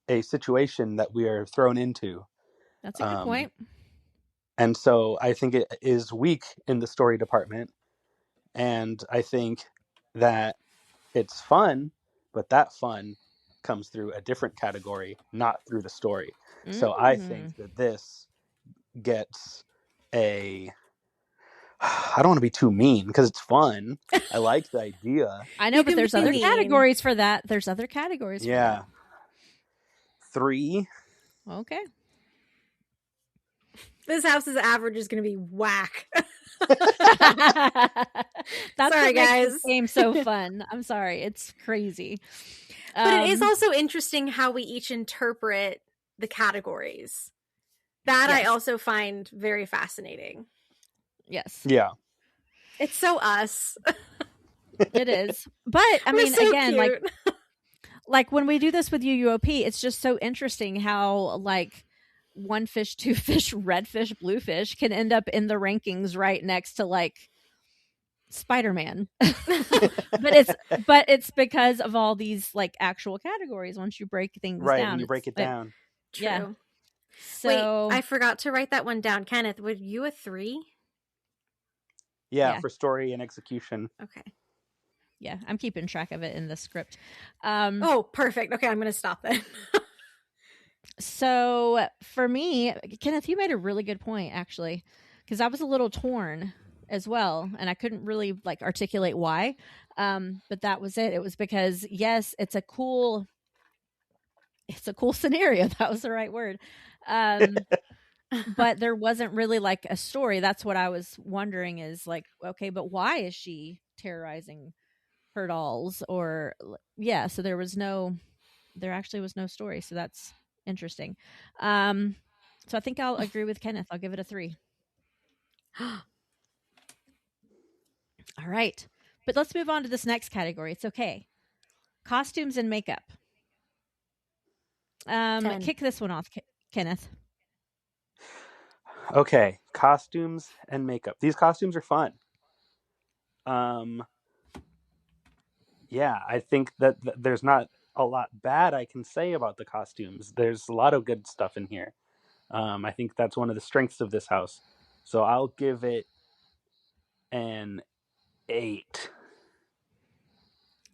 a situation that we are thrown into. That's a good point. And so I think it is weak in the story department, and I think that it's fun, but that fun comes through a different category, not through the story. So I think that this gets a... I don't want to be too mean because it's fun. I like the idea. I know, but there's other categories for that. There's other categories for that. 3. Okay. This house's average is going to be whack. That's sorry, what guys. makes this game so fun. I'm sorry. It's crazy. But it is also interesting how we each interpret the categories. That I also find very fascinating. Yes. Yeah. It's so us. It is. But I mean, so again, cute. like when we do this with UUOP, it's just so interesting how like 1 fish, 2 fish, red fish, blue fish can end up in the rankings right next to like Spider-Man. but it's because of all these like actual categories once you break things down. Right, when you break it down. True. Yeah. So wait, I forgot to write that one down. Kenneth, were you a 3? Yeah, for story and execution. Okay. Yeah, I'm keeping track of it in the script. Oh, perfect. Okay, I'm going to stop then. So for me, Kenneth, you made a really good point, actually, because I was a little torn as well, and I couldn't really like articulate why. But that was it. It was because, yes, it's a cool scenario. That was the right word. But there wasn't really like a story. That's what I was wondering is like, okay, but why is she terrorizing her dolls? Or so there actually was no story. So that's interesting. So I think I'll agree with Kenneth. I'll give it a 3. All right. But let's move on to this next category. It's okay. Costumes and makeup. 10. Kick this one off, Kenneth. Okay, costumes and makeup. These costumes are fun. Yeah, I think that there's not a lot bad I can say about the costumes. There's a lot of good stuff in here. I think that's one of the strengths of this house. So I'll give it an 8.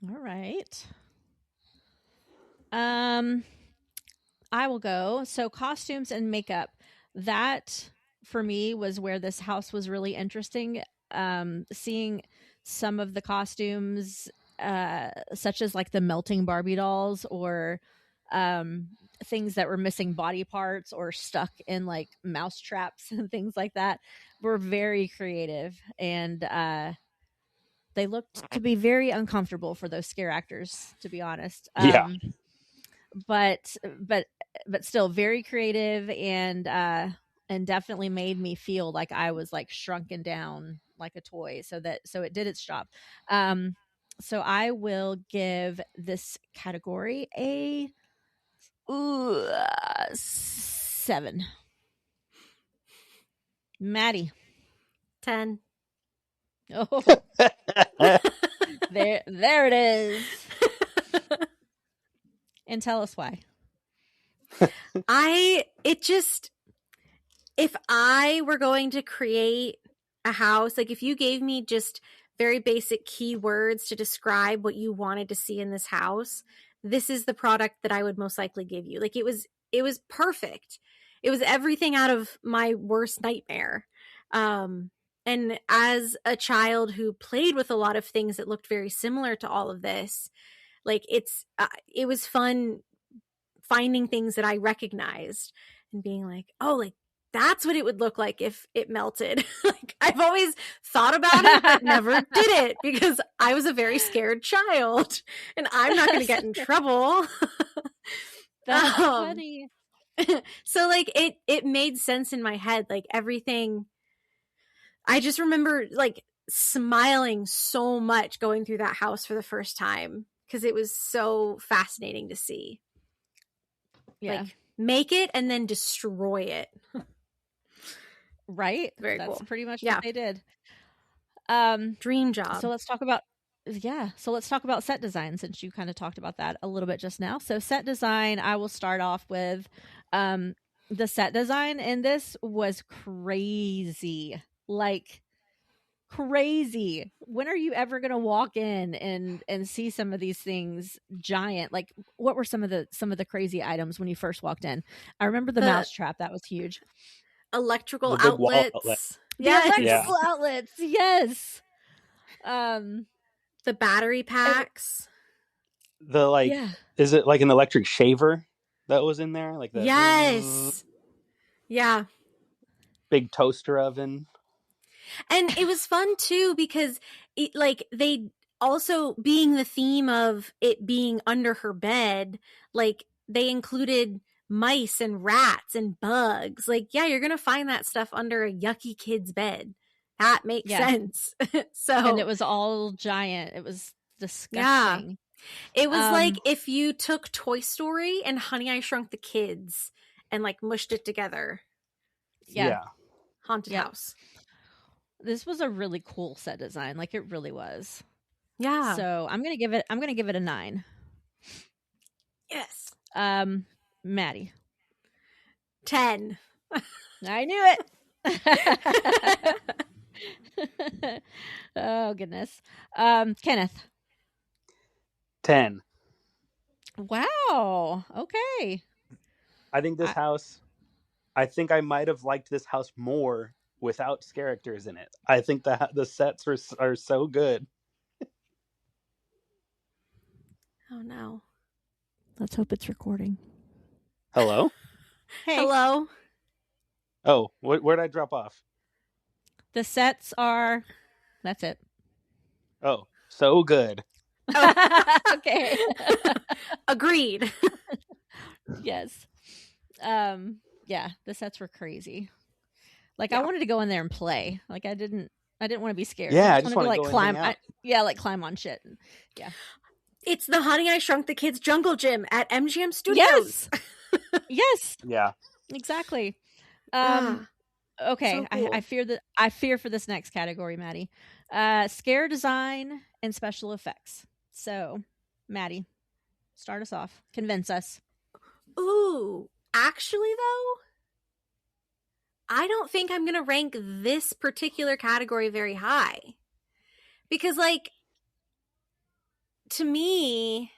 All right. I will go. So costumes and makeup. That for me was where this house was really interesting. Seeing some of the costumes, such as like the melting Barbie dolls or things that were missing body parts or stuck in like mouse traps and things like that were very creative, and they looked to be very uncomfortable for those scare actors, to be honest. But still very creative, and definitely made me feel like I was like shrunken down like a toy, so it did its job. So I will give this category a 7. Maddie. 10. Oh, there it is. And tell us why. If I were going to create a house, like if you gave me just very basic keywords to describe what you wanted to see in this house, this is the product that I would most likely give you. Like it was perfect. It was everything out of my worst nightmare. And as a child who played with a lot of things that looked very similar to all of this, like it was fun finding things that I recognized and being like, oh, like that's what it would look like if it melted. Like I've always thought about it, but never did it because I was a very scared child and I'm not going to get in trouble. That's funny. So like it made sense in my head, like everything. I just remember like smiling so much going through that house for the first time because it was so fascinating to see. Yeah. Like make it and then destroy it. Right? Very That's cool. pretty much Yeah. what they did. Dream job. So let's talk about set design, since you kind of talked about that a little bit just now. So set design, I will start off with the set design, and this was crazy. Like crazy. When are you ever going to walk in and see some of these things giant? Like what were some of the crazy items when you first walked in? I remember the mouse trap. That was huge. Electrical outlets. Electrical outlets. Yes. The battery packs. Is it like an electric shaver that was in there? Like that? Yes. Yeah. Big toaster oven. And it was fun too because they also, being the theme of it being under her bed, like they included mice and rats and bugs. Like, yeah, you're going to find that stuff under a yucky kid's bed. That makes sense. And it was all giant. It was disgusting. Yeah. It was like if you took Toy Story and Honey, I Shrunk the Kids and like mushed it together. Yeah. Haunted house. This was a really cool set design. Like it really was. Yeah. So I'm gonna give it a 9. Yes. Maddie. 10. I knew it. Oh goodness. Kenneth. 10. Wow. Okay. I think this house. I think I might have liked this house more without characters in it. I think the sets are so good. Oh no. Let's hope it's recording. Hello? Hey. Hello? Oh, where'd I drop off? The sets are... That's it. Oh, so good. Okay. Agreed. Yes. Yeah, the sets were crazy. Like I wanted to go in there and play. Like I didn't want to be scared. Yeah, I just wanted to like climb. Like climb on shit. Yeah. It's the Honey, I Shrunk the Kids jungle gym at MGM Studios. Yes. Yes. Yeah. Exactly. So Okay. cool. I fear for this next category, Maddie. Scare design and special effects. So, Maddie, start us off. Convince us. Ooh, actually though, I don't think I'm going to rank this particular category very high. Because like, to me,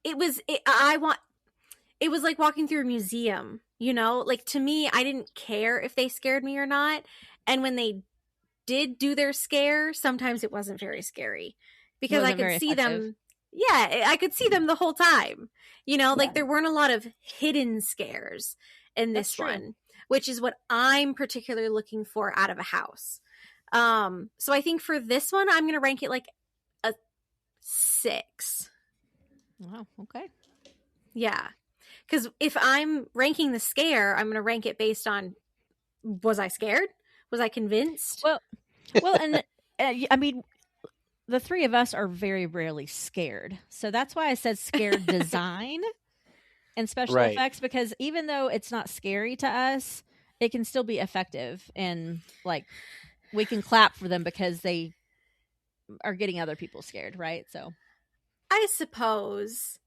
it was like walking through a museum, you know? Like to me, I didn't care if they scared me or not. And when they did do their scare, sometimes it wasn't very scary because I could see them. Yeah, I could see them the whole time. You know, like there weren't a lot of hidden scares in this one, which is what I'm particularly looking for out of a house. So I think for this one, I'm going to rank it like a 6. Wow. Okay. Yeah. Because if I'm ranking the scare, I'm going to rank it based on, was I scared? Was I convinced? Well, and I mean, the three of us are very rarely scared. So that's why I said scared design and special effects, because even though it's not scary to us, it can still be effective. And like, we can clap for them because they are getting other people scared, right? So I suppose.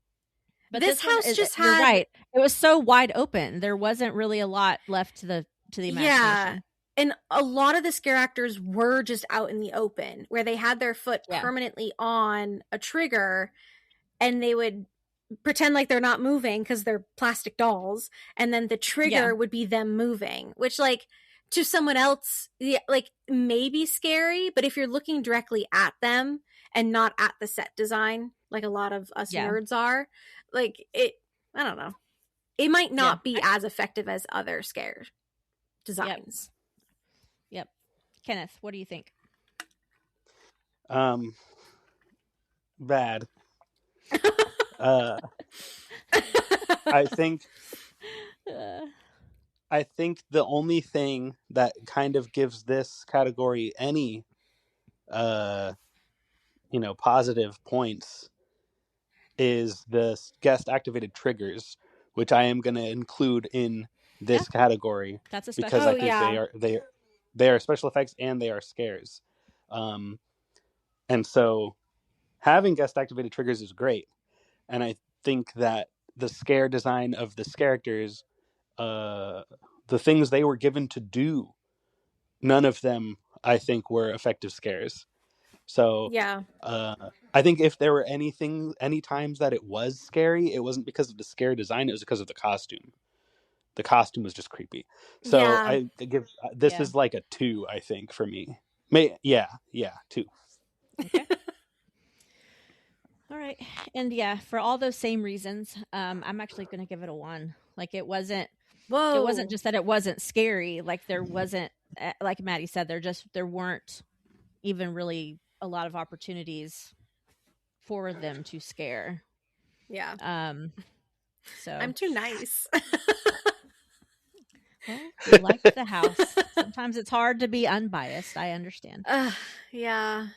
But this house just had... You're right. It was so wide open. There wasn't really a lot left to the imagination. Yeah. And a lot of the scare actors were just out in the open, where they had their foot permanently on a trigger, and they would pretend like they're not moving because they're plastic dolls, and then the trigger would be them moving, which, like, to someone else, like, may be scary, but if you're looking directly at them and not at the set design, like a lot of us nerds are, like, I don't know. It might not be as effective as other scare designs. Yep. Kenneth, what do you think? Bad. I think the only thing that kind of gives this category any positive points is the guest activated triggers, which I am going to include in this category. That's a special because I think they are special effects and they are scares. And so having guest activated triggers is great. And I think that the scare design of the characters, the things they were given to do, none of them, I think, were effective scares. So I think if there were any times that it was scary, it wasn't because of the scare design, it was because of the costume. The costume was just creepy. So I give this is like a 2, I think, for me. 2. Okay. All right. And for all those same reasons, I'm actually going to give it a 1. Like, it wasn't just that it wasn't scary. Like, there wasn't, like Maddie said, there weren't even really a lot of opportunities for them to scare. Yeah. So I'm too nice. Well, you like the house. Sometimes it's hard to be unbiased. I understand. Yeah.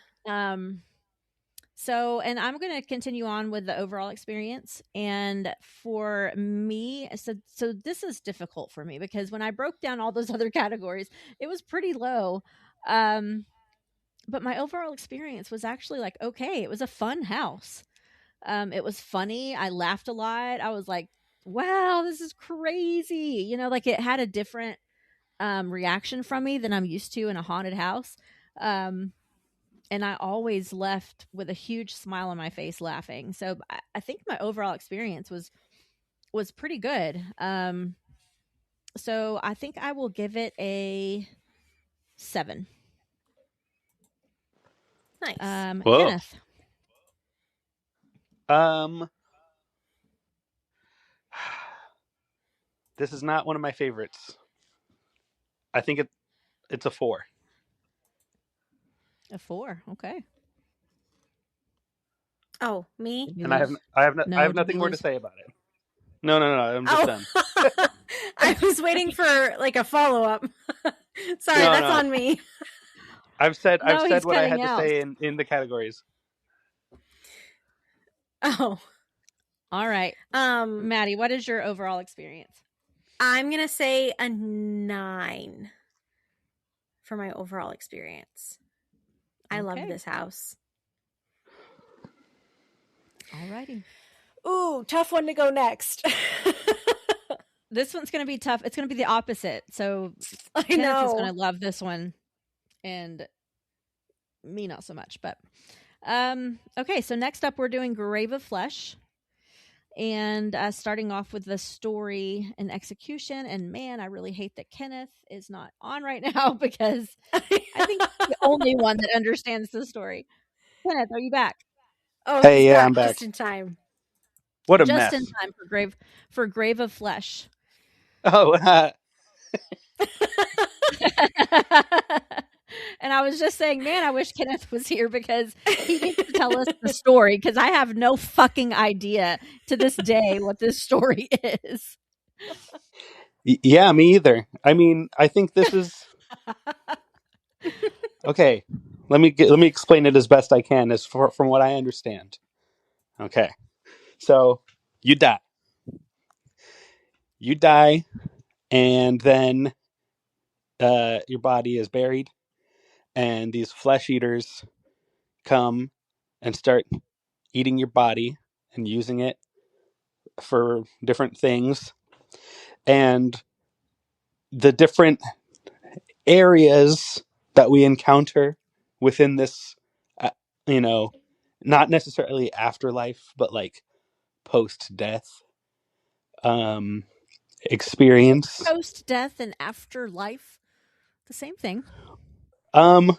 So, and I'm going to continue on with the overall experience. And for me, so this is difficult for me because when I broke down all those other categories, it was pretty low. But my overall experience was actually like, okay, it was a fun house. It was funny. I laughed a lot. I was like, wow, this is crazy. You know, like it had a different reaction from me than I'm used to in a haunted house. And I always left with a huge smile on my face laughing. So I think my overall experience was pretty good. So I think I will give it a 7. Nice. Kenneth. This is not one of my favorites. I think it's a 4. A 4, okay. Oh, me? And I have nothing more to say about it. No, I'm just done. I was waiting for like a follow-up. Sorry, that's on me. I've said what I had to say in the categories. Oh. All right. Maddie, what is your overall experience? I'm going to say a 9 for my overall experience. I love this house. All righty. Ooh, tough one to go next. This one's going to be tough. It's going to be the opposite. So Kenneth is going to love this one and me not so much. But okay, so next up we're doing Grave of Flesh. And starting off with the story and execution. And man, I really hate that Kenneth is not on right now because I think he's the only one that understands the story. Kenneth, are you back? Oh, Hey, he's yeah, back I'm back. just in time. What a Just mess. in time for Grave of Flesh. Oh, And I was just saying, man, I wish Kenneth was here because he needs to tell us the story because I have no fucking idea to this day what this story is. yeah, me either. I mean, I think this is okay. Let me explain it as best I can, from what I understand. Okay, so you die, and then your body is buried, and these flesh eaters come and start eating your body and using it for different things, and the different areas that we encounter within this, uh, you know, not necessarily afterlife, but like post-death experience. Post death and afterlife, the same thing. I'm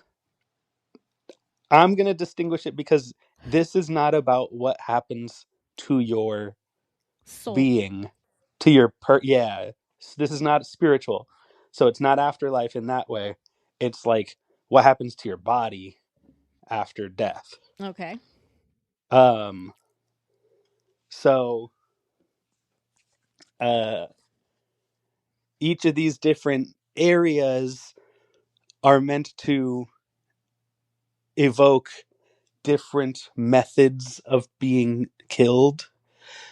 gonna distinguish it because this is not about what happens to your Soul. being, to your this is not spiritual, so it's not afterlife in that way. It's like what happens to your body after death. Okay. So each of these different areas are meant to evoke different methods of being killed.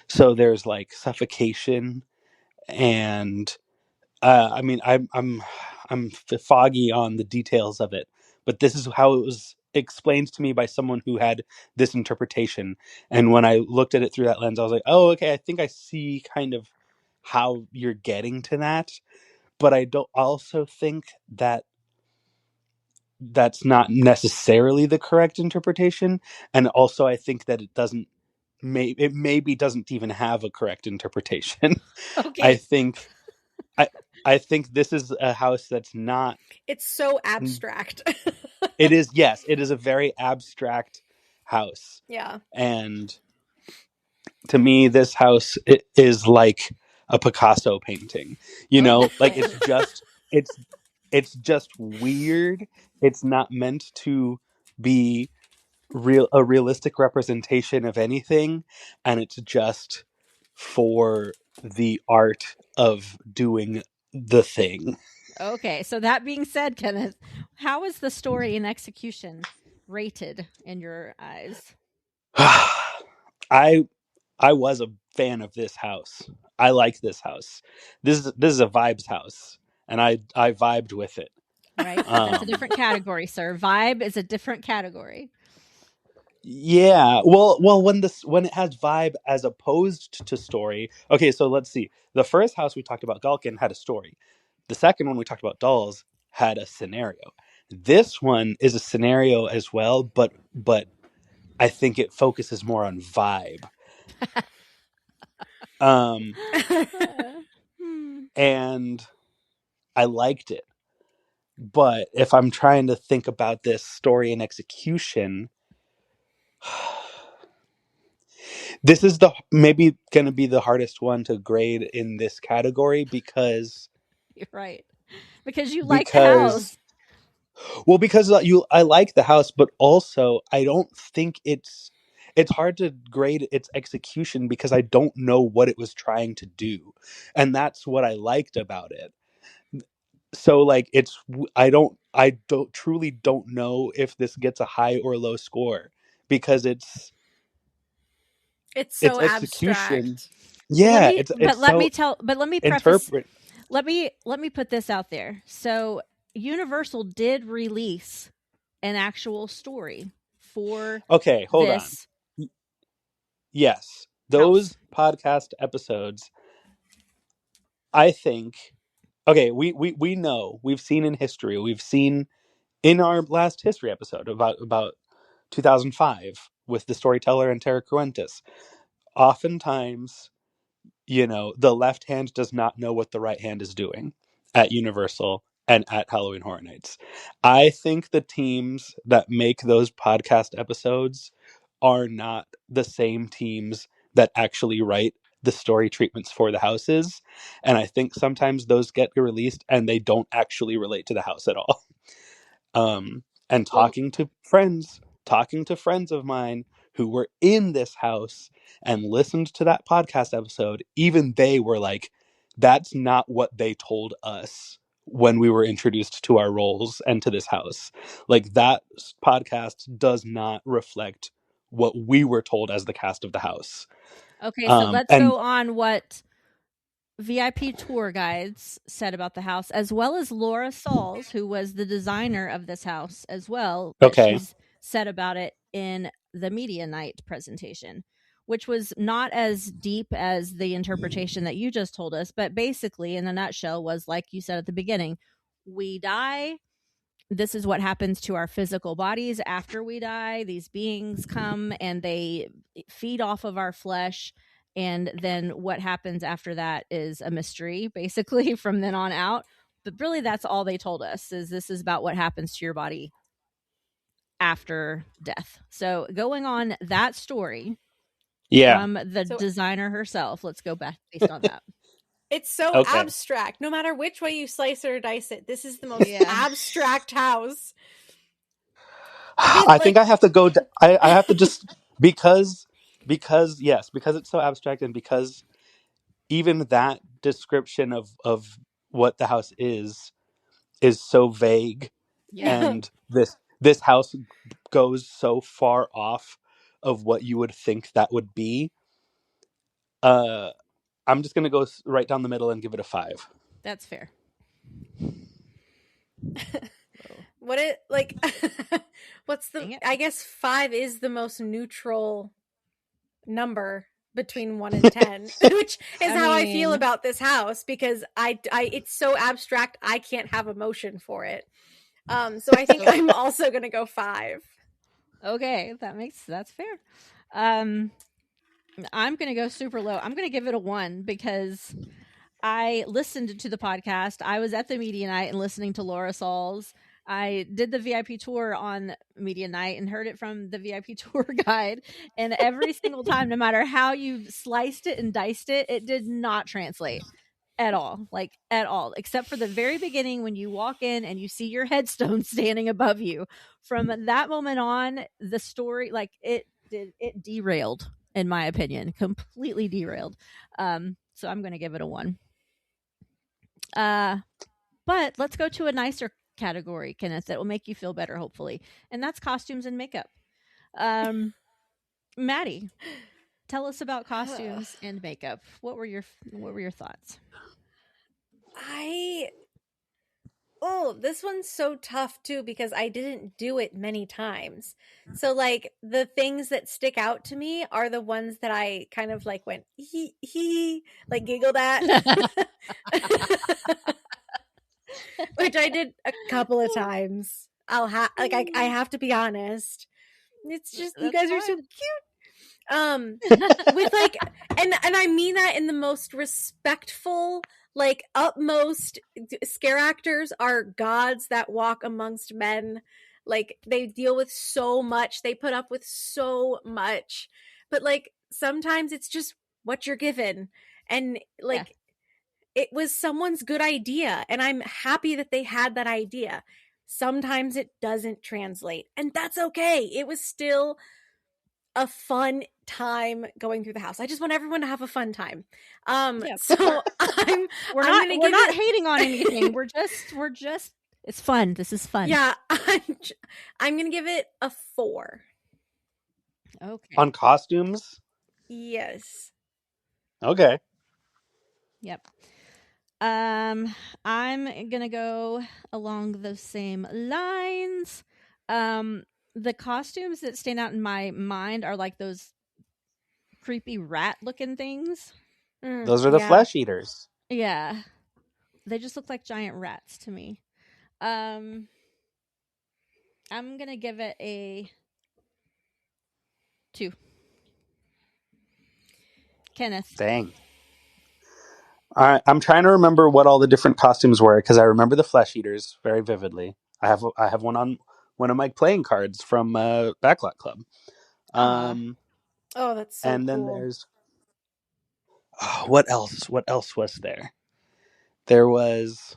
So there's like suffocation, and I mean, I'm foggy on the details of it, but this is how it was explained to me by someone who had this interpretation. And when I looked at it through that lens, I was like, oh, okay, I think I see kind of how you're getting to that. But I don't also think that that's not necessarily the correct interpretation. And also, I think that it doesn't. It maybe doesn't even have a correct interpretation. Okay. I think this is a house that's not. It's so abstract. It is, yes, it is a very abstract house. Yeah. And to me, this house is like a Picasso painting. Like it's just weird. It's not meant to be a realistic representation of anything, and it's just for the art of doing the thing. Okay, so that being said, Kenneth, how is the story and execution rated in your eyes? I was a fan of this house. I like this house. This is a vibes house, and I vibed with it. Right, that's a different category, sir. Vibe is a different category. Yeah, well, when it has vibe as opposed to story. Okay, so let's see. The first house we talked about, Galkin, had a story. The second one we talked about, Dolls, had a scenario. This one is a scenario as well, but I think it focuses more on vibe. And I liked it. But if I'm trying to think about this story and execution, this is maybe going to be the hardest one to grade in this category because you're right. Because you like the house. Well, because I like the house, but also I don't think it's hard to grade its execution because I don't know what it was trying to do. And that's what I liked about it. So like I don't truly don't know if this gets a high or low score because it's so execution. abstract. Yeah, let me preface. Let me put this out there. So Universal did release an actual story for hold on. Yes, those podcast episodes, I think. Okay, we know, we've seen in history, we've seen in our last history episode about 2005 with the storyteller and Terra Cruentus. Oftentimes, the left hand does not know what the right hand is doing at Universal and at Halloween Horror Nights. I think the teams that make those podcast episodes are not the same teams that actually write the story treatments for the houses. And I think sometimes those get released and they don't actually relate to the house at all. And talking to friends of mine who were in this house and listened to that podcast episode, even they were like, that's not what they told us when we were introduced to our roles and to this house. Like, that podcast does not reflect what we were told as the cast of the house. Okay, so let's go on what VIP tour guides said about the house, as well as Laura Sauls, who was the designer of this house as well. Okay. She's said about it in the media night presentation, which was not as deep as the interpretation that you just told us, but basically in a nutshell was, like you said at the beginning, we die. This is what happens to our physical bodies after we die. These beings come and they feed off of our flesh. And then what happens after that is a mystery, basically, from then on out. But really, that's all they told us, is this is about what happens to your body after death. So going on that story from the designer herself, let's go back based on that. It's so abstract. No matter which way you slice or dice it, this is the most abstract house. I think I have to go. I have to just because it's so abstract, and because even that description of what the house is so vague, and this house goes so far off of what you would think that would be. I'm just gonna go right down the middle and give it a 5. That's fair. I guess 5 is the most neutral number between 1 and 10, which is how I feel about this house, because I it's so abstract I can't have emotion for it. So I think I'm also gonna go 5. Okay, that's fair. I'm gonna go super low. I'm gonna give it a 1 because I listened to the podcast. I was at the media night and listening to Laura Sauls. I did the VIP tour on media night and heard it from the VIP tour guide. And every single time, no matter how you sliced it and diced it, it did not translate at all. Like, at all. Except for the very beginning when you walk in and you see your headstone standing above you. From that moment on, the story, like, it derailed, in my opinion. Completely derailed. So I'm going to give it a 1. But let's go to a nicer category, Kenneth, that will make you feel better, hopefully, and that's costumes and makeup. Maddie, tell us about costumes and makeup. What were your thoughts? This one's so tough too, because I didn't do it many times. So, like, the things that stick out to me are the ones that I kind of like went he like giggled at. Which I did a couple of times. I have to be honest. It's just, you guys are so cute. With like, and I mean that in the most respectful, like, utmost. Scare actors are gods that walk amongst men. Like, they deal with so much. They put up with so much. But, like, sometimes it's just what you're given. And, like, it was someone's good idea, and I'm happy that they had that idea. Sometimes it doesn't translate, and that's okay. It was still a fun time going through the house. I just want everyone to have a fun time. So we're not hating on anything. We're just it's fun. This is fun. Yeah, I'm gonna give it a 4. Okay. On costumes? Yes. Okay. Yep. I'm gonna go along those same lines. The costumes that stand out in my mind are like those creepy rat looking things. Those are the flesh eaters. Yeah. They just look like giant rats to me. I'm gonna give it a 2. Kenneth. Dang. All right, I'm trying to remember what all the different costumes were, because I remember the flesh eaters very vividly. I have one on one of my playing cards from Backlot Club. Oh, that's so and then cool. there's what else? What else was there? There was.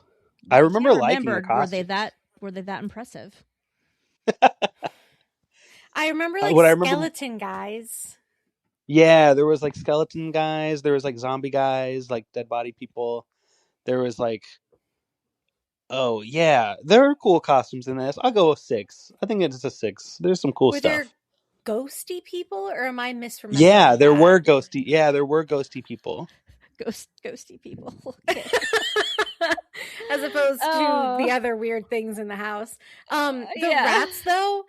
I remember Can't liking remember. the costumes. Were they that impressive? I remember like What I remember, skeleton guys. yeah, there was like skeleton guys. There was like zombie guys, like dead body people. There was like, oh yeah, there are cool costumes in this. I'll go with 6. I think it's a 6. There's some cool Were stuff. there ghosty people, or am I misremembering? Yeah, there that? were ghosty. Yeah, there were ghosty people. Ghosty people. As opposed Oh. to the other weird things in the house. The Yeah. rats, though,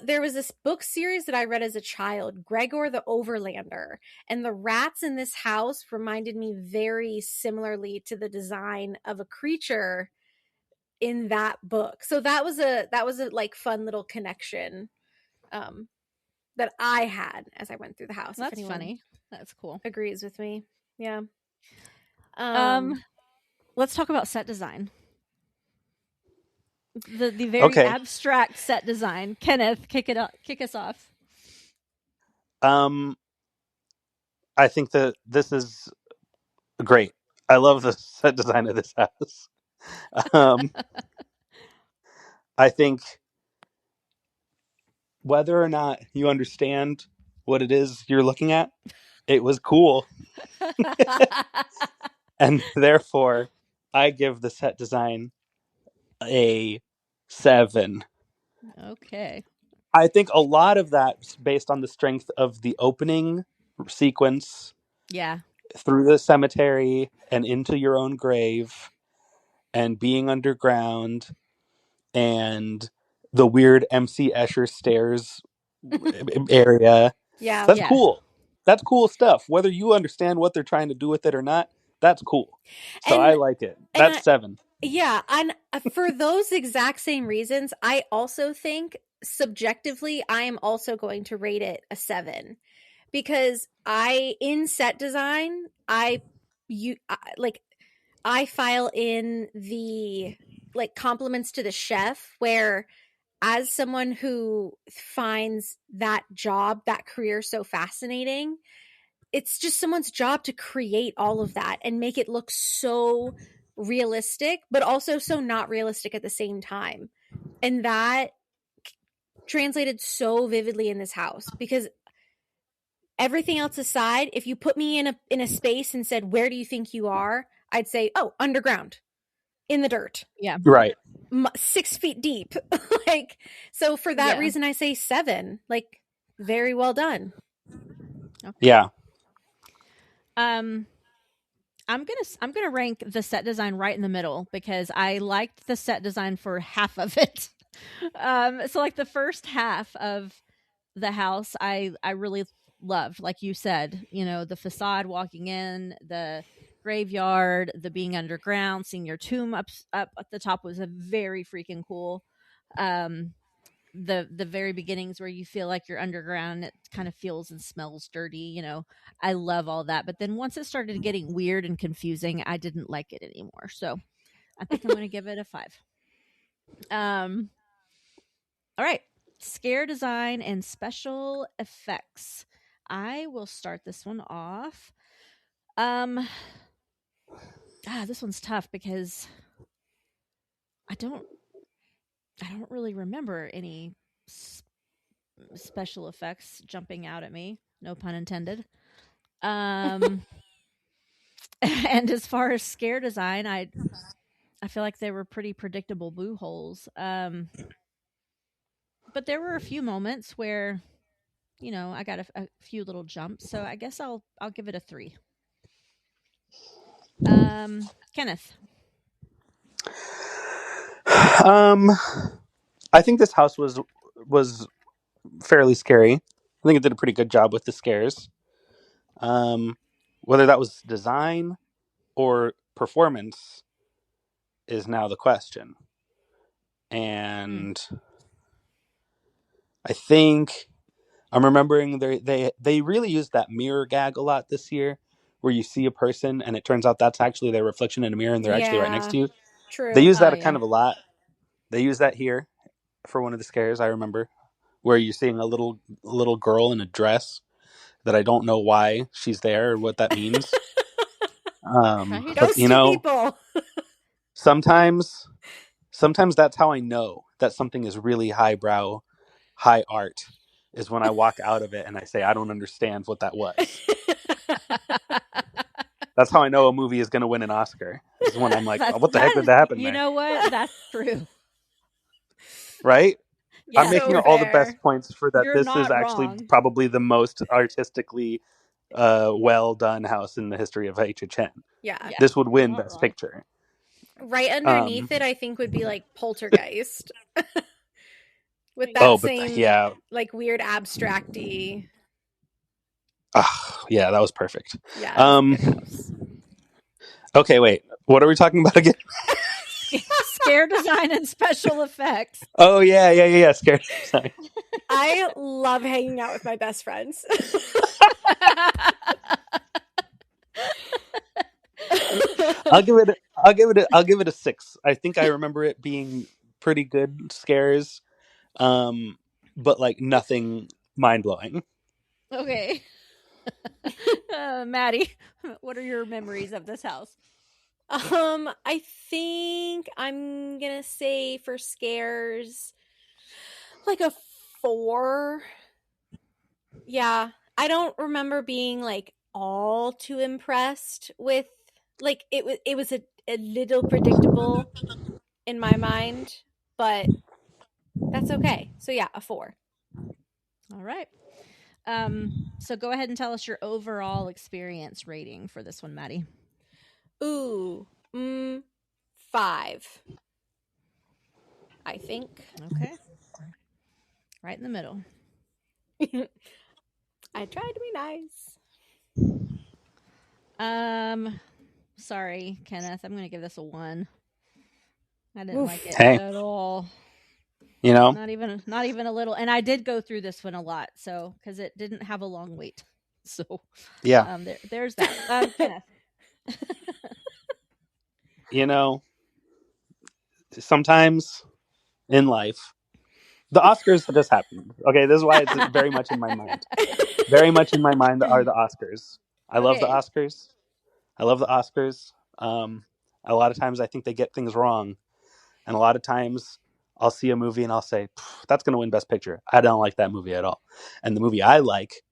there was this book series that I read as a child, Gregor the Overlander, and the rats in this house reminded me very similarly to the design of a creature in that book. So that was a like fun little connection that I had as I went through the house. That's funny. That's cool. Agrees with me. Yeah. Let's talk about set design. The very abstract set design. Kenneth, kick us off. I think that this is great. I love the set design of this house. I think whether or not you understand what it is you're looking at, it was cool. And therefore, I give the set design a 7. Okay. I think a lot of that's based on the strength of the opening sequence. Yeah. Through the cemetery and into your own grave and being underground and the weird MC Escher stairs area. Yeah. That's cool. That's cool stuff. Whether you understand what they're trying to do with it or not, that's cool. So I like it. That's 7. Yeah, and for those exact same reasons, I also think subjectively I am also going to rate it a 7, because in set design I file in the like compliments to the chef, where as someone who finds that job, that career so fascinating, it's just someone's job to create all of that and make it look so realistic, but also so not realistic at the same time. And that translated so vividly in this house, because everything else aside, if you put me in a space and said, where do you think you are? I'd say, oh, underground, in the dirt. Yeah. Right. 6 feet deep. Like, so for that reason, I say 7, like, very well done. Okay. Yeah. I'm gonna rank the set design right in the middle, because I liked the set design for half of it. So like the first half of the house, I really loved, like you said, the facade walking in, the graveyard, the being underground, seeing your tomb up at the top was a very freaking cool. The very beginnings where you feel like you're underground, it kind of feels and smells dirty, I love all that. But then once it started getting weird and confusing, I didn't like it anymore. So I think I'm going to give it a 5. All right. Scare design and special effects. I will start this one off. This one's tough because I don't really remember any special effects jumping out at me. No pun intended. And as far as scare design, I feel like they were pretty predictable boo holes. But there were a few moments where, I got a few little jumps. So I guess I'll give it a 3. Kenneth. I think this house was fairly scary. I think it did a pretty good job with the scares. Whether that was design or performance is now the question. And I think I'm remembering they really used that mirror gag a lot this year, where you see a person and it turns out that's actually their reflection in a mirror and they're actually right next to you. True. They use that kind of a lot. They use that here for one of the scares, I remember, where you're seeing a little girl in a dress that I don't know why she's there or what that means. But people. sometimes that's how I know that something is really highbrow, high art, is when I walk out of it and I say, I don't understand what that was. That's how I know a movie is going to win an Oscar. Is when I'm like, oh, what the heck did that happen You there? know what? That's true. Right? Yeah, I'm making so all the fair. best points for that. You're This not is actually wrong. probably the most artistically well done house in the history of HHN. Yeah. This would win Not Best wrong. Picture. Right underneath it, I think would be like Poltergeist. With that like weird abstracty. Yeah, that was perfect. Yeah, good house. Okay, wait. What are we talking about again? Scare design and special effects. Oh yeah. Scare design. I love hanging out with my best friends. I'll give it a 6. I think I remember it being pretty good scares, but like nothing mind blowing. Okay. Maddie, what are your memories of this house? I think I'm gonna say for scares like a 4. Yeah, I don't remember being like all too impressed with, like, it was a little predictable in my mind, but that's okay. So yeah, a 4. All right. So go ahead and tell us your overall experience rating for this one, Maddie. Ooh, 5. I think. Okay. Right in the middle. I tried to be nice. Sorry, Kenneth. I'm gonna give this a 1. I didn't like it Hey. at all. You know, not even a little. And I did go through this one a lot, so because it didn't have a long wait. So yeah. There's that. Kenneth. You know, sometimes in life, the Oscars just happened. Okay, this is why it's very much in my mind. Very much in my mind are the Oscars. I love the Oscars. A lot of times I think they get things wrong. And a lot of times I'll see a movie and I'll say, that's going to win Best Picture. I don't like that movie at all. And the movie I like,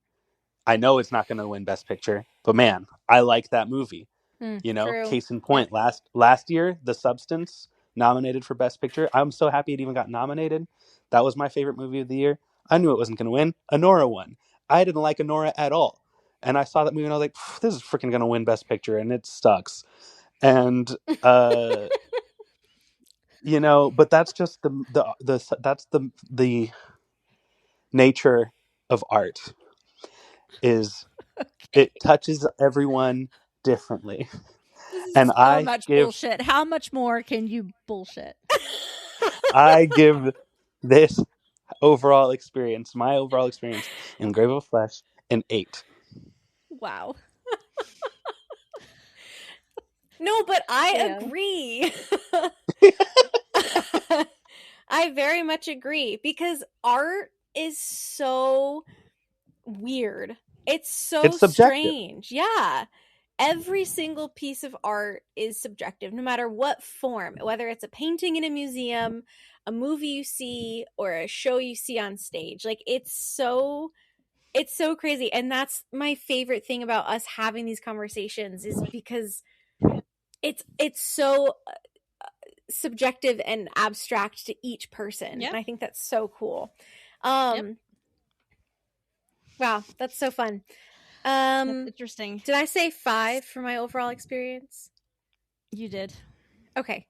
I know it's not going to win Best Picture, but man, I like that movie. True. Case in point, last year, The Substance nominated for Best Picture. I'm so happy it even got nominated. That was my favorite movie of the year. I knew it wasn't going to win. Anora won. I didn't like Anora at all. And I saw that movie and I was like, this is freaking going to win Best Picture, and it sucks. And but that's just the nature of art. Is it touches everyone differently. And so much bullshit. How much more can you bullshit? I give this my overall experience in Grave of Flesh, an 8. Wow. No, but I agree. I very much agree, because art is so weird. It's strange. Yeah. Every single piece of art is subjective, no matter what form, whether it's a painting in a museum, a movie you see, or a show you see on stage. Like, it's so crazy. And that's my favorite thing about us having these conversations, is because it's so subjective and abstract to each person. Yep. And I think that's so cool. Wow, that's so fun. That's interesting. Did I say 5 for my overall experience? You did. Okay.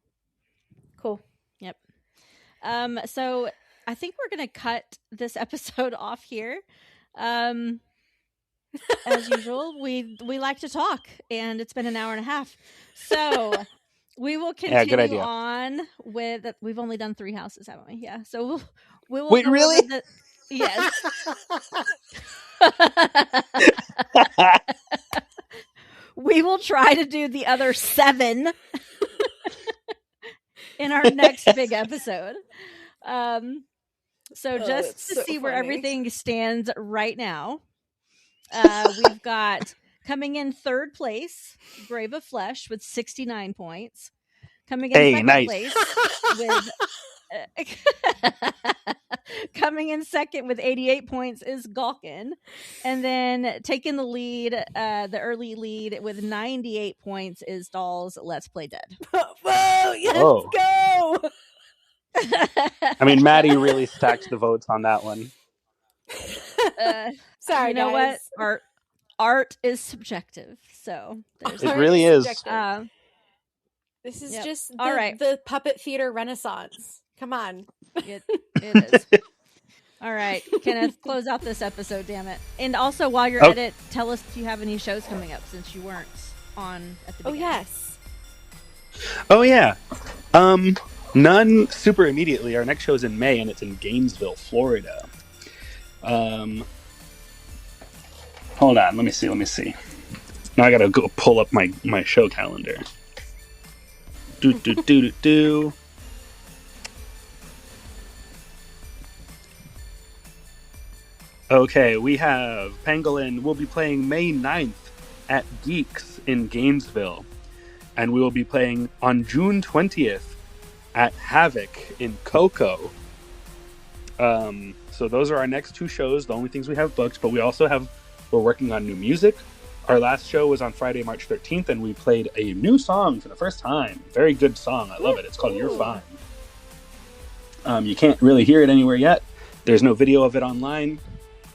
Cool. Yep. So I think we're gonna cut this episode off here. As usual, we like to talk, and it's been an hour and a half. So we will continue on with. We've only done 3 houses, haven't we? Yeah. So we will. Wait, really? Yes. We will try to do the other 7 in our next big episode. So Oh, just that's to so see where funny. everything stands right now, we've got coming in third place, Grave of Flesh with 69 points. Coming in Hey, second nice. place with coming in second with 88 points is Gawkin. And then taking the lead, the early lead with 98 points is Doll's Let's Play Dead. Whoa, yes, Oh. go! I mean, Maddie really stacked the votes on that one. Sorry, you know guys. what? Art is subjective, so there's It really is. This is Yep. just All right. the puppet theater renaissance. Come on. It is. All right, Kenneth, close out this episode, damn it. And also, while you're at it, tell us if you have any shows coming up since you weren't on at the beginning. Yes. Oh, yeah. None super immediately. Our next show is in May, and it's in Gainesville, Florida. Hold on. Let me see. Now I gotta go pull up my show calendar. Do. Okay, we have Pangolin. We'll be playing May 9th at Geeks in Gainesville. And we will be playing on June 20th at Havoc in Cocoa. So those are our next two shows, the only things we have booked. But we're working on new music. Our last show was on Friday, March 13th, and we played a new song for the first time. Very good song. I love it. It's called You're Fine. You can't really hear it anywhere yet. There's no video of it online.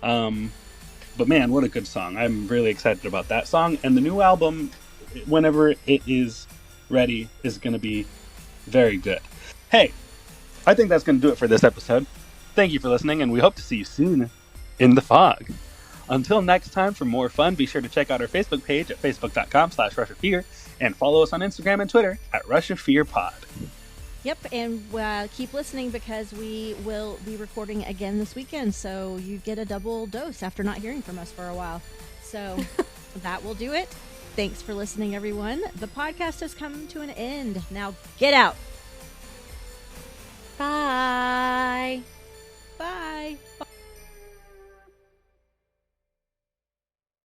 But man, what a good song. I'm really excited about that song. And the new album, whenever it is ready, is going to be very good. Hey, I think that's going to do it for this episode. Thank you for listening, and we hope to see you soon in the fog. Until next time, for more fun, be sure to check out our Facebook page at facebook.com/RushOfFear and follow us on Instagram and Twitter at RushOfFearPod. Yep, and keep listening because we will be recording again this weekend, so you get a double dose after not hearing from us for a while. So that will do it. Thanks for listening, everyone. The podcast has come to an end. Now get out. Bye. Bye.